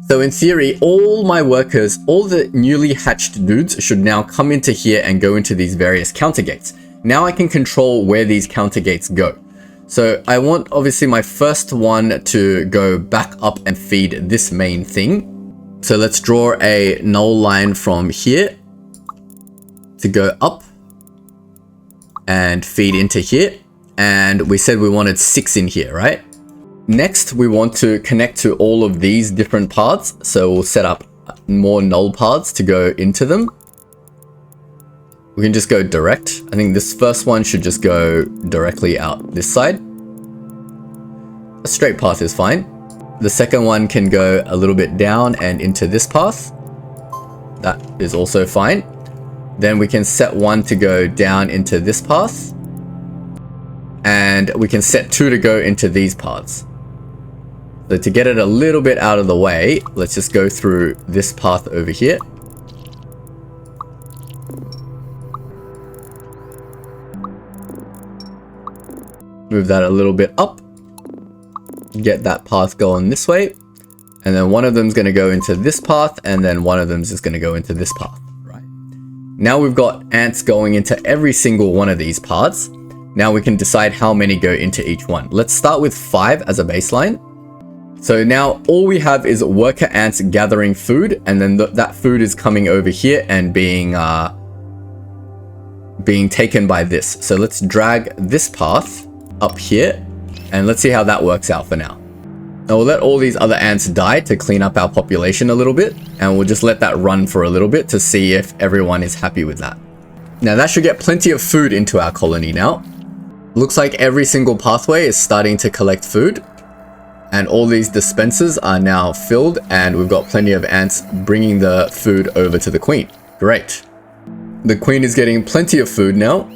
So in theory, all my workers, all the newly hatched dudes should now come into here and go into these various counter gates. Now I can control where these counter gates go. So I want obviously my first one to go back up and feed this main thing. So let's draw a null line from here to go up and feed into here. And we said we wanted 6 in here, right? Next, we want to connect to all of these different paths. So we'll set up more null paths to go into them. We can just go direct. I think this first one should just go directly out this side. A straight path is fine. The second one can go a little bit down and into this path. That is also fine. Then we can set one to go down into this path. And we can set 2 to go into these paths. So to get it a little bit out of the way, let's just go through this path over here. Move that a little bit up. Get that path going this way. And then one of them is going to go into this path, and then one of them is just going to go into this path. Right. Now we've got ants going into every single one of these paths. Now we can decide how many go into each one. Let's start with 5 as a baseline. So now all we have is worker ants gathering food, and then that food is coming over here and being taken by this. So let's drag this path up here, and let's see how that works out for now. Now we'll let all these other ants die to clean up our population a little bit, and we'll just let that run for a little bit to see if everyone is happy with that. Now that should get plenty of food into our colony now. Looks like every single pathway is starting to collect food, and all these dispensers are now filled, and we've got plenty of ants bringing the food over to the queen. Great. The queen is getting plenty of food now.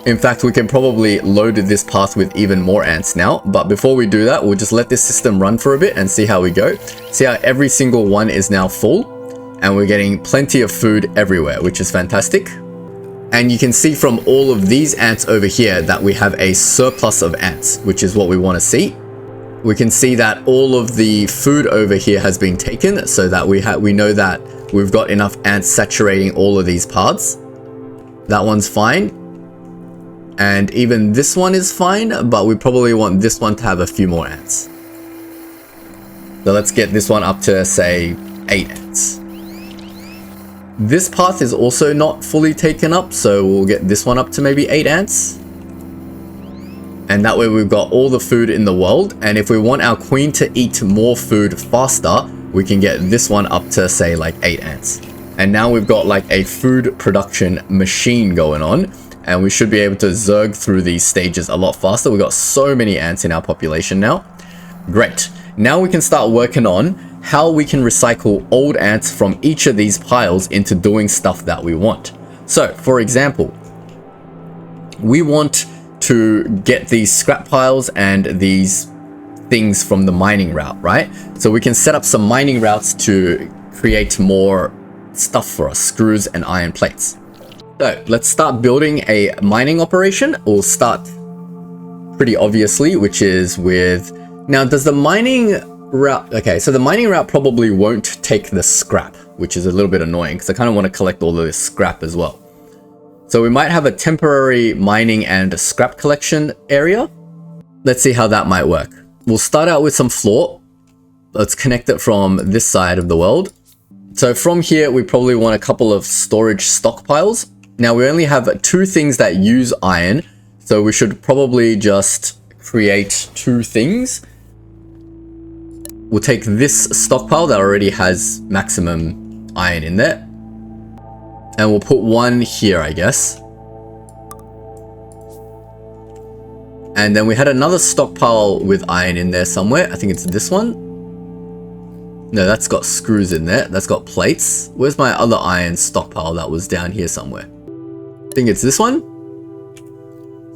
In fact, we can probably load this path with even more ants now, but before we do that, we'll just let this system run for a bit and see how we go. See how every single one is now full, and we're getting plenty of food everywhere, which is fantastic. And you can see from all of these ants over here that we have a surplus of ants, which is what we want to see. We can see that all of the food over here has been taken, so that we know that we've got enough ants saturating all of these paths. That one's fine. And even this one is fine, but we probably want this one to have a few more ants. So let's get this one up to, say, 8 ants. This path is also not fully taken up, so we'll get this one up to maybe 8 ants. And that way we've got all the food in the world. And if we want our queen to eat more food faster, we can get this one up to, say, like 8 ants. And now we've got like a food production machine going on. And we should be able to zerg through these stages a lot faster. We've got so many ants in our population now. Great. Now we can start working on how we can recycle old ants from each of these piles into doing stuff that we want. So, for example, we want to get these scrap piles and these things from the mining route, right? So we can set up some mining routes to create more stuff for us, screws and iron plates. So let's start building a mining operation. We'll start pretty obviously, which is with, now does the mining route, okay, so the mining route probably won't take the scrap, which is a little bit annoying because I kind of want to collect all of this scrap as well. So we might have a temporary mining and scrap collection area. Let's see how that might work. We'll start out with some floor. Let's connect it from this side of the world. So from here, we probably want a couple of storage stockpiles. Now we only have 2 things that use iron, so we should probably just create 2 things. We'll take this stockpile that already has maximum iron in there. And we'll put 1 here, I guess. And then we had another stockpile with iron in there somewhere. I think it's this one. No, that's got screws in there. That's got plates. Where's my other iron stockpile that was down here somewhere? I think it's this one.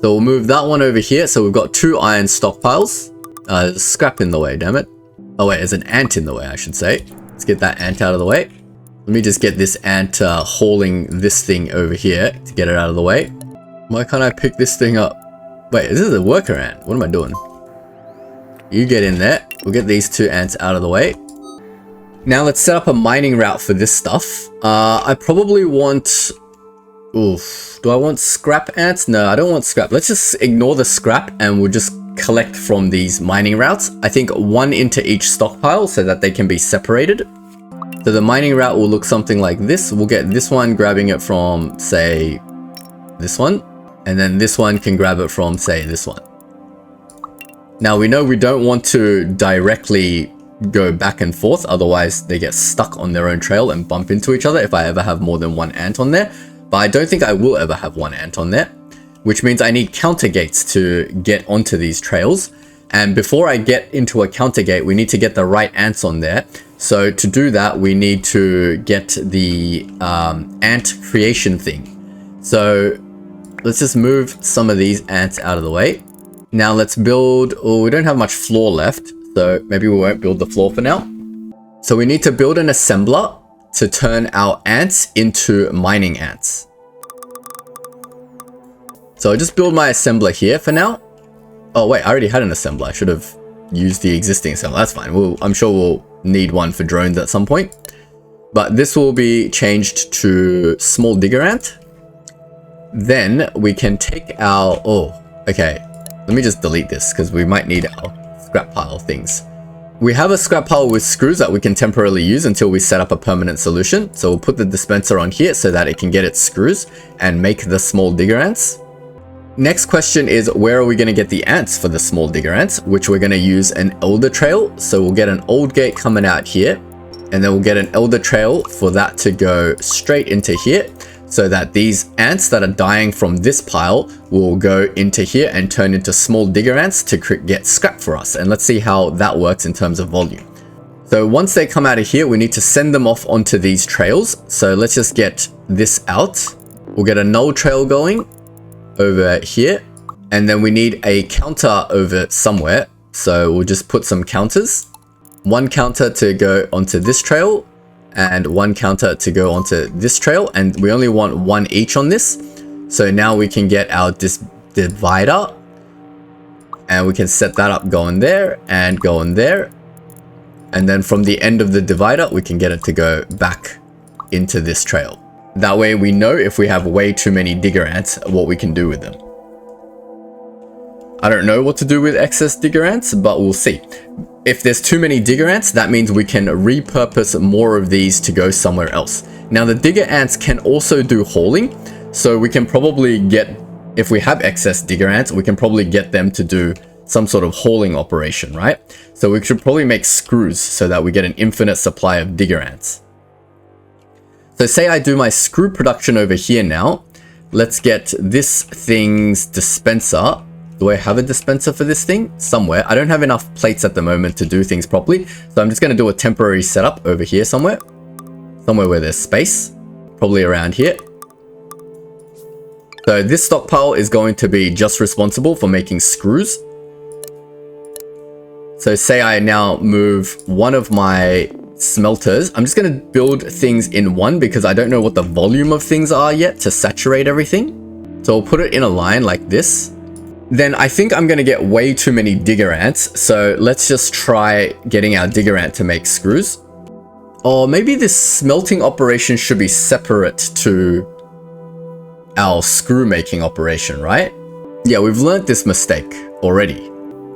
So we'll move that one over here. So we've got 2 iron stockpiles. There's scrap in the way, damn it. Oh wait, there's an ant in the way, I should say. Let's get that ant out of the way. Let me just get this ant hauling this thing over here to get it out of the way. Why can't I pick this thing up? Wait, this is a worker ant. What am I doing? You get in there. We'll get these 2 ants out of the way. Now let's set up a mining route for this stuff. I probably want... Oof. Do I want scrap ants? No, I don't want scrap. Let's just ignore the scrap and we'll just collect from these mining routes. I think 1 into each stockpile so that they can be separated. So the mining route will look something like this. We'll get this one grabbing it from, say, this one. And then this one can grab it from, say, this one. Now we know we don't want to directly go back and forth, otherwise they get stuck on their own trail and bump into each other if I ever have more than 1 ant on there. But I don't think I will ever have 1 ant on there, which means I need counter gates to get onto these trails. And before I get into a counter gate, we need to get the right ants on there. So to do that, we need to get the ant creation thing. So let's just move some of these ants out of the way. Now let's build, oh, we don't have much floor left, so maybe we won't build the floor for now. So we need to build an assembler to turn our ants into mining ants. So I'll just build my assembler here for now. Oh wait, I already had an assembler. I should have used the existing assembler. That's fine. I'm sure we'll need one for drones at some point. But this will be changed to small digger ant. Then we can take our... Oh, okay. Let me just delete this because we might need our scrap pile things. We have a scrap pile with screws that we can temporarily use until we set up a permanent solution. So we'll put the dispenser on here so that it can get its screws and make the small digger ants. Next question is, where are we going to get the ants for the small digger ants, which we're going to use an elder trail. So we'll get an old gate coming out here, and then we'll get an elder trail for that to go straight into here, so that these ants that are dying from this pile will go into here and turn into small digger ants to get scrap for us. And let's see how that works in terms of volume. So once they come out of here, we need to send them off onto these trails. So let's just get this out. We'll get a null trail going over here, and then we need a counter over somewhere. So we'll just put some counters. 1 counter to go onto this trail, and 1 counter to go onto this trail, and we only want 1 each on this. So now we can get our divider, and we can set that up going there and going there, and then from the end of the divider we can get it to go back into this trail. That way we know if we have way too many digger ants what we can do with them. I don't know what to do with excess digger ants, but we'll see. If there's too many digger ants, that means we can repurpose more of these to go somewhere else. Now the digger ants can also do hauling, so we can probably get, if we have excess digger ants, we can probably get them to do some sort of hauling operation, right? So we should probably make screws so that we get an infinite supply of digger ants. So say I do my screw production over here now. Let's get this thing's dispenser. Do I have a dispenser for this thing? Somewhere. I don't have enough plates at the moment to do things properly. So I'm just going to do a temporary setup over here somewhere. Somewhere where there's space. Probably around here. So this stockpile is going to be just responsible for making screws. So say I now move one of my smelters. I'm just going to build things in one because I don't know what the volume of things are yet to saturate everything. So I'll put it in a line like this. Then I think I'm going to get way too many digger ants. So let's just try getting our digger ant to make screws. Or maybe this smelting operation should be separate to our screw making operation, right? Yeah, we've learned this mistake already.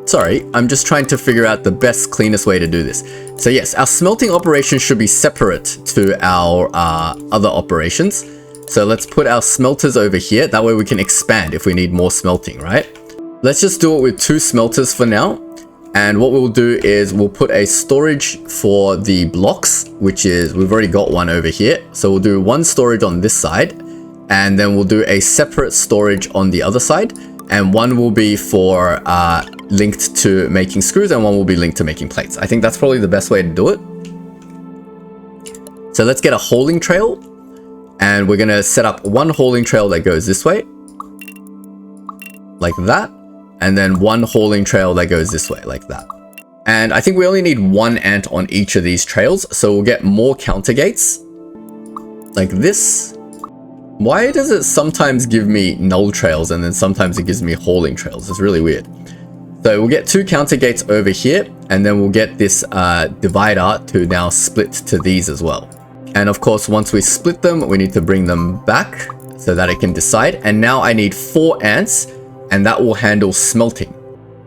Sorry, I'm just trying to figure out the best, cleanest way to do this. So yes, our smelting operation should be separate to our other operations. So let's put our smelters over here. That way we can expand if we need more smelting, right? Let's just do it with 2 smelters for now. And what we'll do is we'll put a storage for the blocks, which is, we've already got one over here. So we'll do 1 storage on this side, and then we'll do a separate storage on the other side. And 1 will be for linked to making screws, and 1 will be linked to making plates. I think that's probably the best way to do it. So let's get a hauling trail, and we're gonna set up one hauling trail that goes this way, like that, and then one hauling trail that goes this way, like that. And I think we only need one ant on each of these trails, so we'll get more counter gates, like this. Why does it sometimes give me null trails and then sometimes it gives me hauling trails? It's really weird. So we'll get 2 counter gates over here, and then we'll get this divider to now split to these as well. And of course, once we split them, we need to bring them back so that it can decide. And now I need 4 ants, and that will handle smelting.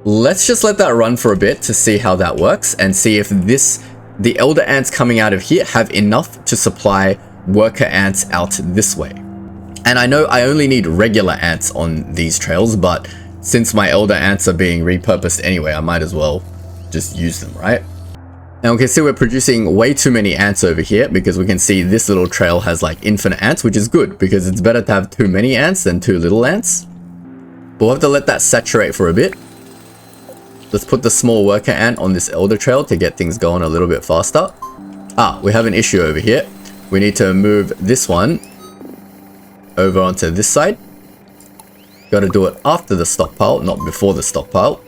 Let's just let that run for a bit to see how that works, and see if the elder ants coming out of here have enough to supply worker ants out this way. And I know I only need regular ants on these trails, but since my elder ants are being repurposed anyway, I might as well just use them, right? Now we can see we're producing way too many ants over here, because we can see this little trail has like infinite ants, which is good because it's better to have too many ants than too little ants. But we'll have to let that saturate for a bit. Let's put the small worker ant on this elder trail to get things going a little bit faster. We have an issue over here. We need to move this one over onto this side. Got to do it after the stockpile, not before the stockpile,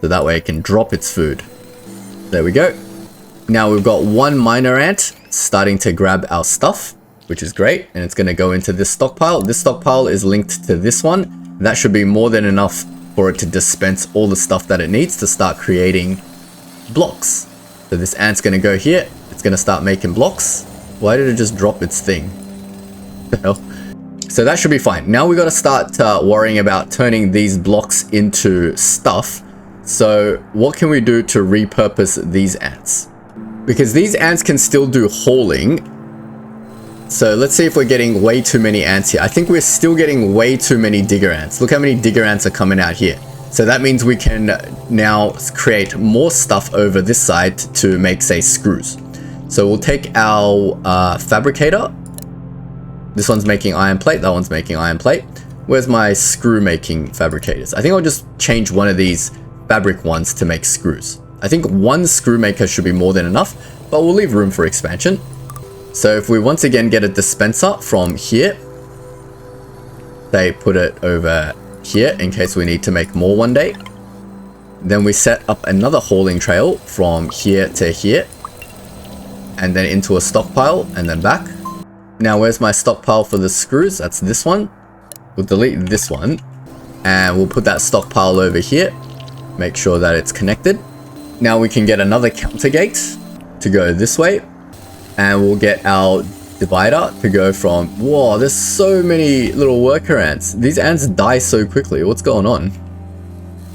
so that way it can drop its food. There we go. Now we've got one miner ant starting to grab our stuff, which is great, and it's going to go into this stockpile. This stockpile is linked to this one. That should be more than enough for it to dispense all the stuff that it needs to start creating blocks. So this ant's going to go here. It's going to start making blocks. Why did it just drop its thing? What the hell? So that should be fine. Now we got to start worrying about turning these blocks into stuff. So what can we do to repurpose these ants? Because these ants can still do hauling. So let's see if we're getting way too many ants here. I think we're still getting way too many digger ants. Look how many digger ants are coming out here. So that means we can now create more stuff over this side to make, say, screws. So we'll take our fabricator. This one's making iron plate, that one's making iron plate. Where's my screw making fabricators? I think I'll just change one of these fabric ones to make screws. I think one screw maker should be more than enough, but we'll leave room for expansion. So if we once again get a dispenser from here, they put it over here in case we need to make more one day. Then we set up another hauling trail from here to here, and then into a stockpile, and then back. Now where's my stockpile for the screws? That's this one. We'll delete this one, and we'll put that stockpile over here. Make sure that it's connected. Now we can get another counter gate to go this way, and we'll get our divider to go from... Whoa, there's so many little worker ants. These ants die so quickly. What's going on?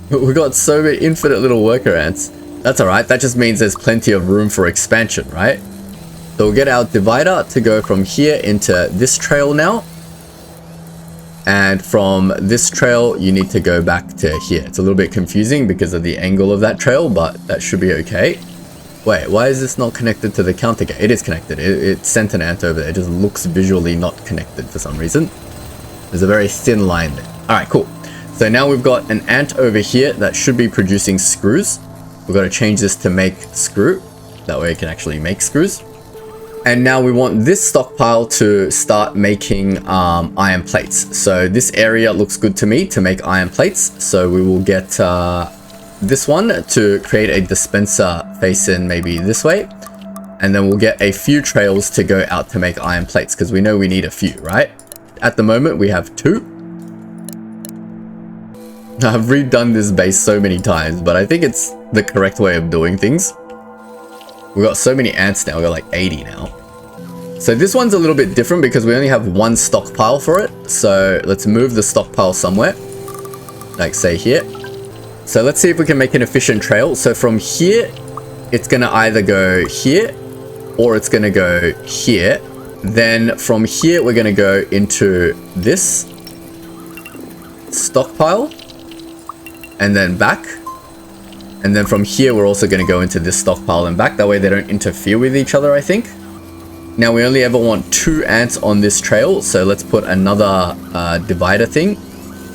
We got so many infinite little worker ants. That's alright. That just means there's plenty of room for expansion, right? So we'll get our divider to go from here into this trail now. And from this trail, you need to go back to here. It's a little bit confusing because of the angle of that trail, but that should be okay. Wait, why is this not connected to the counter gate? It is connected. It sent an ant over there. It just looks visually not connected for some reason. There's a very thin line there. All right, cool. So now we've got an ant over here that should be producing screws. We've got to change this to make screw. That way it can actually make screws. And now we want this stockpile to start making iron plates. So this area looks good to me to make iron plates. So we will get this one to create a dispenser facing maybe this way. And then we'll get a few trails to go out to make iron plates because we know we need a few, right? At the moment we have 2. I've redone this base so many times, but I think it's the correct way of doing things. We've got so many ants now, we've got like 80 now. So this one's a little bit different because we only have one stockpile for it. So let's move the stockpile somewhere, like say here. So let's see if we can make an efficient trail. So from here, it's gonna either go here or it's gonna go here. Then from here, we're gonna go into this stockpile and then back. And then from here, we're also going to go into this stockpile and back. That way they don't interfere with each other, I think. Now, we only ever want 2 ants on this trail. So let's put another divider thing,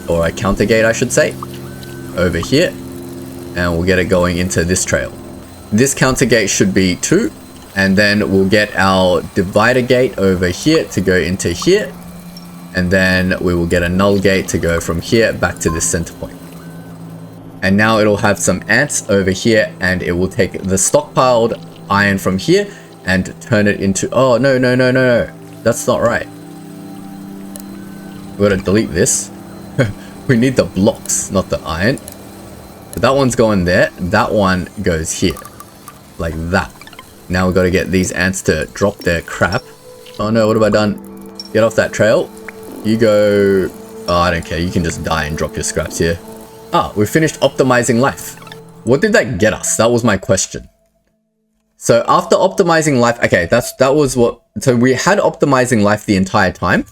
or a counter gate, I should say, over here. And we'll get it going into this trail. This counter gate should be 2. And then we'll get our divider gate over here to go into here. And then we will get a null gate to go from here back to this center point. And now it'll have some ants over here, and it will take the stockpiled iron from here and turn it into... Oh, no. That's not right. We're gonna delete this. We need the blocks, not the iron. But that one's going there. That one goes here. Like that. Now we've got to get these ants to drop their crap. Oh no, what have I done? Get off that trail. You go... Oh, I don't care. You can just die and drop your scraps here. Ah, we finished optimizing life. What did that get us? That was my question. So after optimizing life... Okay, that was what... So we had optimizing life the entire time.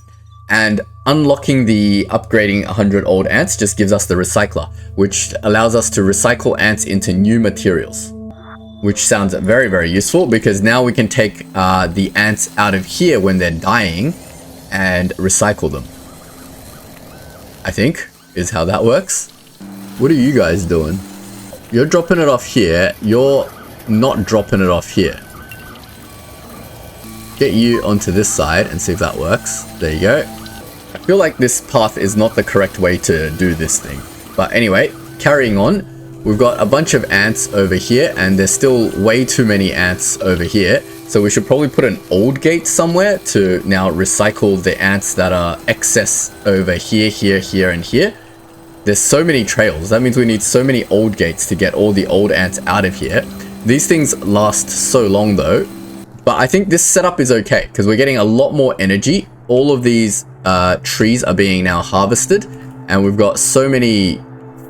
And unlocking the upgrading 100 old ants just gives us the recycler, which allows us to recycle ants into new materials. Which sounds very, very useful, because now we can take the ants out of here when they're dying and recycle them. I think is how that works. What are you guys doing? You're dropping it off here. You're not dropping it off here. Get you onto this side and see if that works. There you go. I feel like this path is not the correct way to do this thing. But anyway, carrying on. We've got a bunch of ants over here, and there's still way too many ants over here. So we should probably put an old gate somewhere to now recycle the ants that are excess over here, here, and here. There's so many trails. That means we need so many old gates to get all the old ants out of here. These things last so long though. But I think this setup is okay, because we're getting a lot more energy. All of these trees are being now harvested, and we've got so many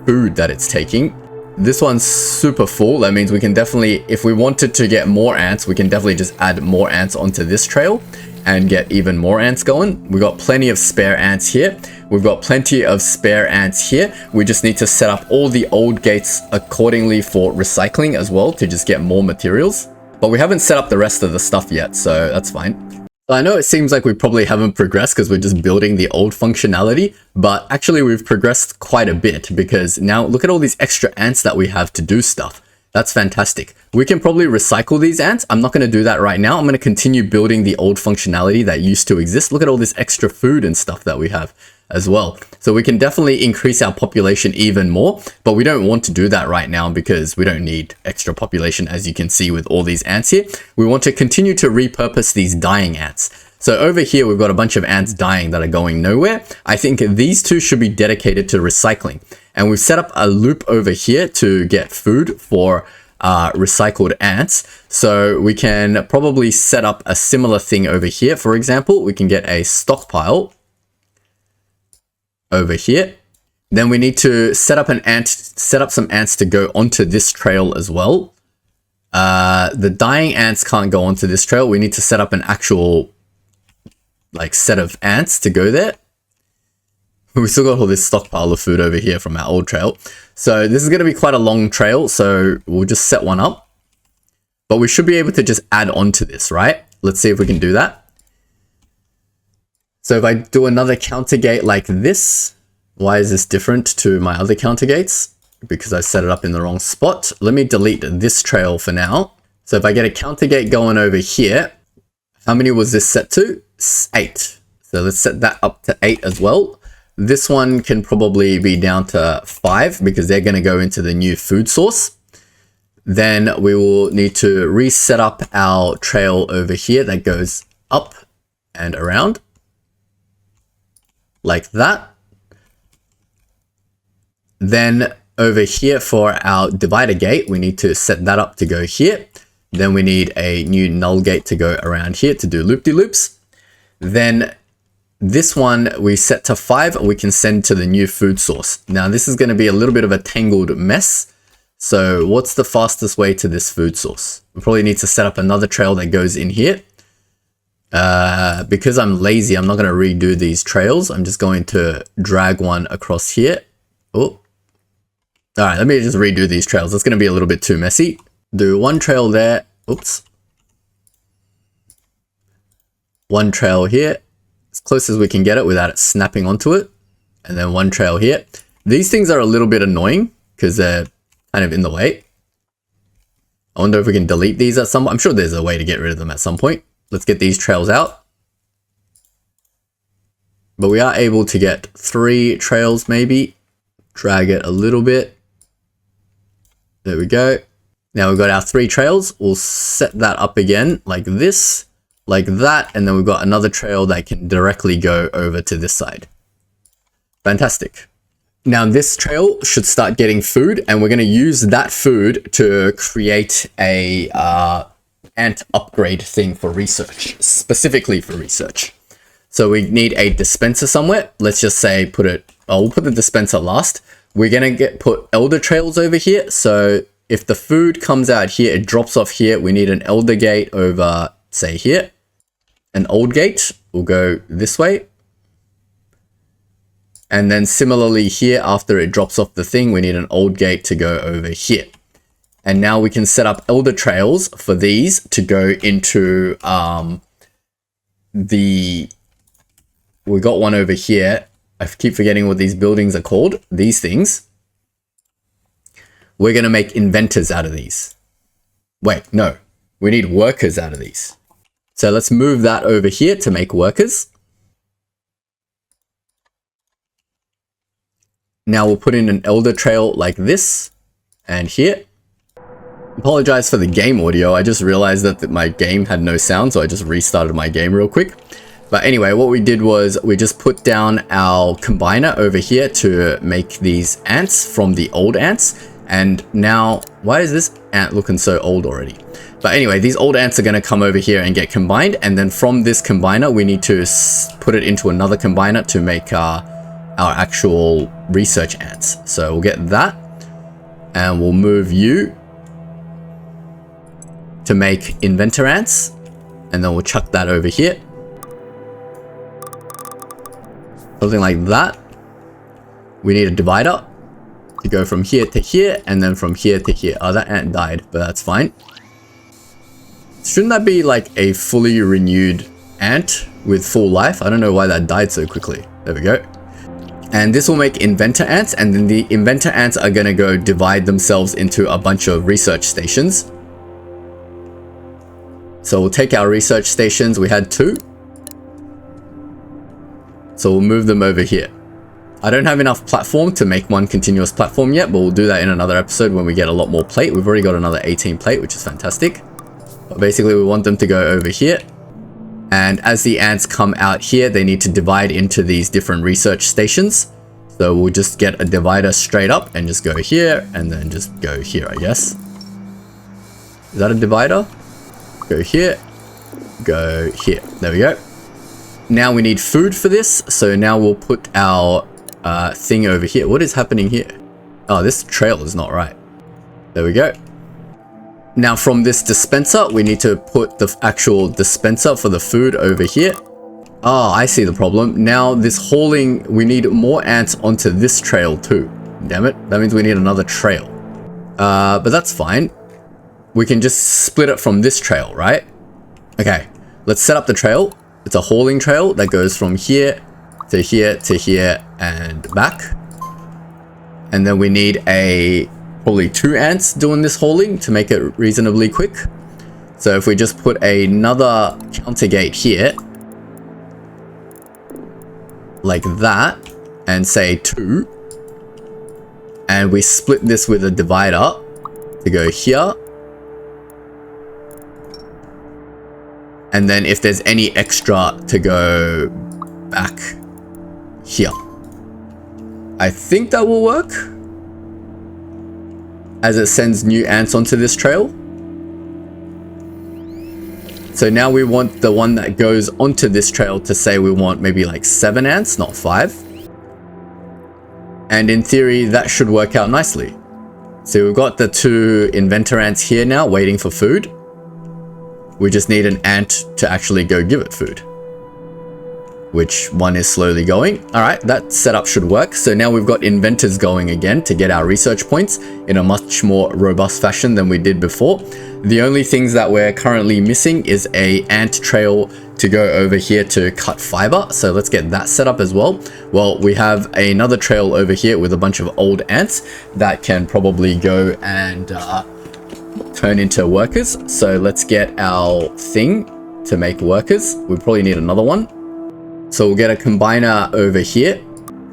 food that it's taking. This one's super full. That means we can definitely, if we wanted to get more ants, we can definitely just add more ants onto this trail and get even more ants going. We've got plenty of spare ants here. We've got plenty of spare ants here. We just need to set up all the old gates accordingly for recycling as well to just get more materials. But we haven't set up the rest of the stuff yet, so that's fine. I know it seems like we probably haven't progressed because we're just building the old functionality, but actually we've progressed quite a bit, because now look at all these extra ants that we have to do stuff. That's fantastic. We can probably recycle these ants. I'm not going to do that right now. I'm going to continue building the old functionality that used to exist. Look at all this extra food and stuff that we have as well. So we can definitely increase our population even more, but we don't want to do that right now because we don't need extra population, as you can see with all these ants here. We want to continue to repurpose these dying ants. So over here, we've got a bunch of ants dying that are going nowhere. I think these two should be dedicated to recycling. And we've set up a loop over here to get food for recycled ants. So we can probably set up a similar thing over here. For example, we can get a stockpile over here. Then we need to set up some ants to go onto this trail as well. The dying ants can't go onto this trail. We need to set up an actual set of ants to go there. We still got all this stockpile of food over here from our old trail. So this is going to be quite a long trail. So we'll just set one up. But we should be able to just add on to this, right? Let's see if we can do that. So if I do another counter gate like this, why is this different to my other counter gates? Because I set it up in the wrong spot. Let me delete this trail for now. So if I get a counter gate going over here, how many was this set to? 8. So let's set that up to 8 as well. This one can probably be down to 5 because they're going to go into the new food source. Then we will need to reset up our trail over here that goes up and around like that. Then over here for our divider gate, we need to set that up to go here. Then we need a new null gate to go around here to do loop-de-loops. Then this one we set to 5, we can send to the new food source. Now this is going to be a little bit of a tangled mess. So what's the fastest way to this food source? We probably need to set up another trail that goes in here. Because I'm lazy, I'm not going to redo these trails. I'm just going to drag one across here. Oh, all right, let me just redo these trails. That's going to be a little bit too messy. Do one trail there. Oops. One trail here, as close as we can get it without it snapping onto it. And then one trail here. These things are a little bit annoying because they're kind of in the way. I wonder if we can delete these at some point. I'm sure there's a way to get rid of them at some point. Let's get these trails out. But we are able to get 3 trails maybe. Drag it a little bit. There we go. Now we've got our 3 trails. We'll set that up again like this, like that. And then we've got another trail that can directly go over to this side. Fantastic. Now this trail should start getting food, and we're going to use that food to create a ant upgrade thing for research, specifically for research. So we need a dispenser somewhere. Let's just say we'll put the dispenser last. We're going to put elder trails over here. So if the food comes out here, it drops off here. We need an elder gate over, say, here. An old gate will go this way. And then similarly here, after it drops off the thing, we need an old gate to go over here. And now we can set up elder trails for these to go into we got one over here. I keep forgetting what these buildings are called. These things. We're going to make inventors out of these. Wait, no. We need workers out of these. So let's move that over here to make workers. Now we'll put in an elder trail like this and here. Apologize for the game audio. I just realized that my game had no sound, so I just restarted my game real quick. But anyway, what we did was we just put down our combiner over here to make these ants from the old ants. And now, why is this ant looking so old already? But anyway, these old ants are going to come over here and get combined. And then from this combiner, we need to put it into another combiner to make our actual research ants. So we'll get that, and we'll move you to make inventor ants, and then we'll chuck that over here. Something like that. We need a divider to go from here to here, and then from here to here. Oh, that ant died, but that's fine. Shouldn't that be like a fully renewed ant with full life? I don't know why that died so quickly. There we go. And this will make inventor ants, and then the inventor ants are going to go divide themselves into a bunch of research stations. So we'll take our research stations. We had 2. So we'll move them over here. I don't have enough platform to make one continuous platform yet, but we'll do that in another episode when we get a lot more plate. We've already got another 18 plate, which is fantastic. But basically, we want them to go over here. And as the ants come out here, they need to divide into these different research stations. So we'll just get a divider straight up and just go here, and then just go here, I guess. Is that a divider? Go here, go here. There we go. Now we need food for this. So now we'll put our thing over here. What is happening here? Oh, this trail is not right. There we go. Now from this dispenser, we need to put the actual dispenser for the food over here. Oh, I see the problem. Now this hauling, we need more ants onto this trail too. Damn it. That means we need another trail. But that's fine. We can just split it from this trail, right? Okay, let's set up the trail. It's a hauling trail that goes from here to here to here and back. And then we need probably 2 ants doing this hauling to make it reasonably quick. So if we just put another counter gate here, like that, and say 2, and we split this with a divider to go here. And then if there's any extra to go back here. I think that will work, as it sends new ants onto this trail. So now we want the one that goes onto this trail to say we want maybe like 7 ants, not 5. And in theory, that should work out nicely. So we've got the 2 inventor ants here now waiting for food. We just need an ant to actually go give it food, which one is slowly going. All right, that setup should work. So now we've got inventors going again to get our research points in a much more robust fashion than we did before. The only things that we're currently missing is a ant trail to go over here to cut fiber. So let's get that set up as well. Well, we have another trail over here with a bunch of old ants that can probably go and turn into workers. So let's get our thing to make workers. We probably need another one. So we'll get a combiner over here.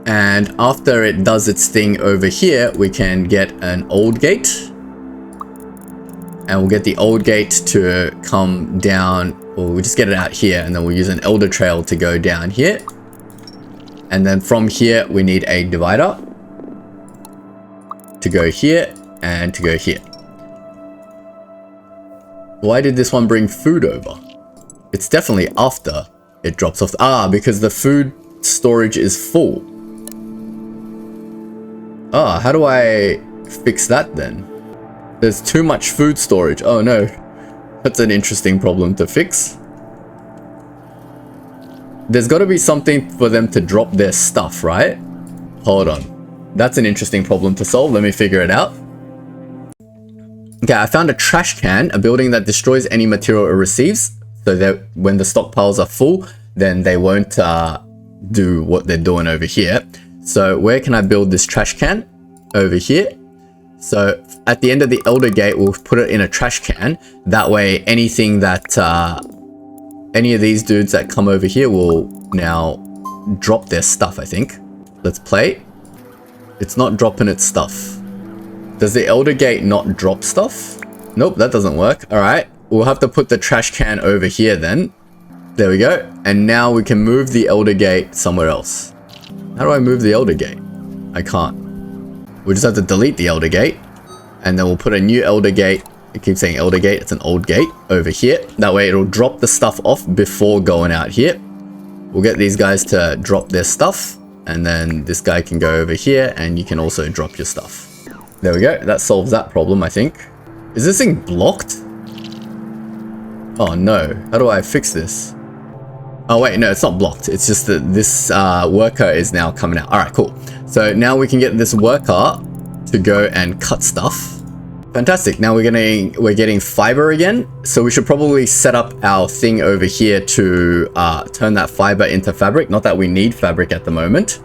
And after it does its thing over here, we can get an old gate. And we'll get the old gate to come down, or we'll just get it out here, and then we'll use an elder trail to go down here. And then from here, we need a divider to go here and to go here. Why did this one bring food over? It's definitely after it drops off. Ah, because the food storage is full. Ah, how do I fix that then? There's too much food storage. Oh no, that's an interesting problem to fix. There's got to be something for them to drop their stuff, right? Hold on. That's an interesting problem to solve. Let me figure it out. Okay, I found a trash can, a building that destroys any material it receives, so that when the stockpiles are full, then they won't do what they're doing over here. So where can I build this trash can? Over here. So at the end of the elder gate, we'll put it in a trash can. That way, anything that, any of these dudes that come over here will now drop their stuff, I think. Let's play. It's not dropping its stuff. Does the elder gate not drop stuff? Nope, that doesn't work. All right, we'll have to put the trash can over here then. There we go. And now we can move the elder gate somewhere else. How do I move the elder gate? I can't. We just have to delete the elder gate, and then we'll put a new elder gate. It keeps saying elder gate, it's an old gate over here. That way it'll drop the stuff off before going out here. We'll get these guys to drop their stuff, and then this guy can go over here, and you can also drop your stuff. There we go, that solves that problem, I think. Is this thing blocked? Oh no, how do I fix this? Oh wait, no, it's not blocked. It's just that this worker is now coming out. All right, cool. So now we can get this worker to go and cut stuff. Fantastic. Now we're getting fiber again. So we should probably set up our thing over here to turn that fiber into fabric. Not that we need fabric at the moment,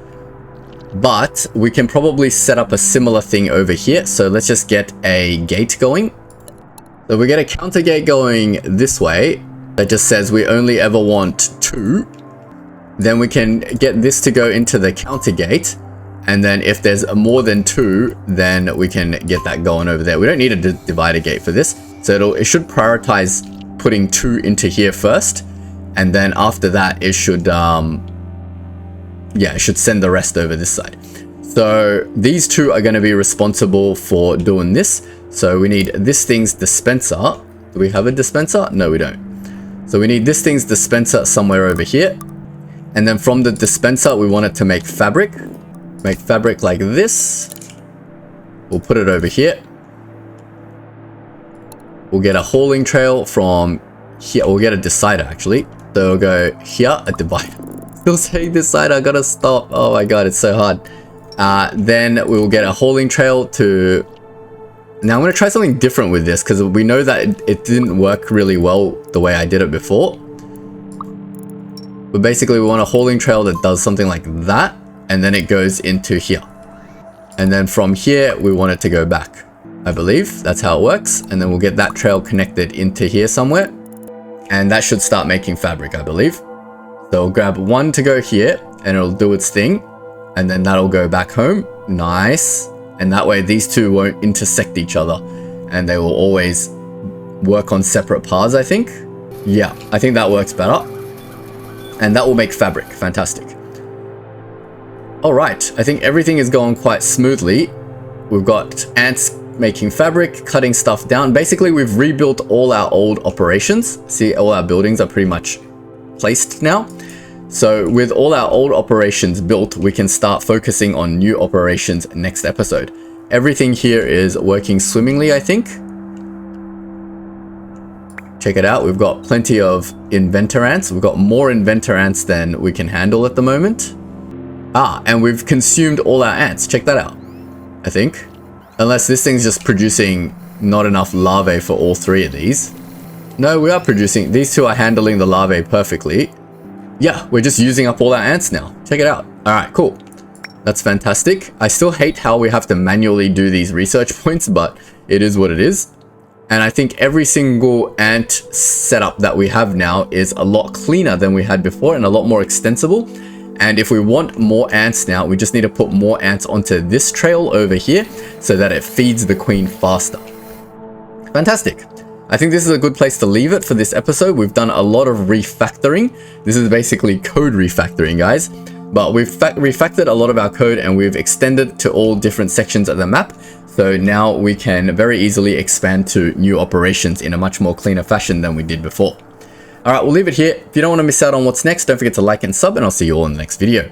but we can probably set up a similar thing over here. So let's just get a gate going. So we get a counter gate going this way that just says we only ever want 2. Then we can get this to go into the counter gate. And then if there's more than 2, then we can get that going over there. We don't need a divider gate for this. So it should prioritize putting 2 into here first. And then after that, it should, it should send the rest over this side. So these 2 are going to be responsible for doing this. So we need this thing's dispenser. Do we have a dispenser? No, we don't. So we need this thing's dispenser somewhere over here. And then from the dispenser, we want it to make fabric. Make fabric like this. We'll put it over here. We'll get a hauling trail from here. We'll get a decider actually. So we'll go here, a divider. Still saying decider, I gotta stop. Oh my god, it's so hard. Then we will get a hauling trail to... Now I'm gonna try something different with this because we know that it didn't work really well the way I did it before. But basically we want a hauling trail that does something like that. And then it goes into here. And then from here, we want it to go back. I believe that's how it works. And then we'll get that trail connected into here somewhere. And that should start making fabric, I believe. So we'll grab 1 to go here and it'll do its thing. And then that'll go back home. Nice. And that way these 2 won't intersect each other. And they will always work on separate paths, I think. Yeah, I think that works better. And that will make fabric. Fantastic. Alright, I think everything is going quite smoothly. We've got ants making fabric, cutting stuff down. Basically, we've rebuilt all our old operations. See, all our buildings are pretty much placed now. So with all our old operations built, we can start focusing on new operations next episode. Everything here is working swimmingly, I think. Check it out. We've got plenty of inventor ants. We've got more inventor ants than we can handle at the moment. Ah, and we've consumed all our ants. Check that out, I think. Unless this thing's just producing not enough larvae for all 3 of these. No, we are producing. These 2 are handling the larvae perfectly. Yeah, we're just using up all our ants now. Check it out. All right, cool. That's fantastic. I still hate how we have to manually do these research points, but it is what it is. And I think every single ant setup that we have now is a lot cleaner than we had before and a lot more extensible. And if we want more ants now, we just need to put more ants onto this trail over here so that it feeds the queen faster. Fantastic. I think this is a good place to leave it for this episode. We've done a lot of refactoring. This is basically code refactoring, guys. But we've refactored a lot of our code and we've extended to all different sections of the map. So now we can very easily expand to new operations in a much more cleaner fashion than we did before. Alright, we'll leave it here. If you don't want to miss out on what's next, don't forget to like and sub, and I'll see you all in the next video.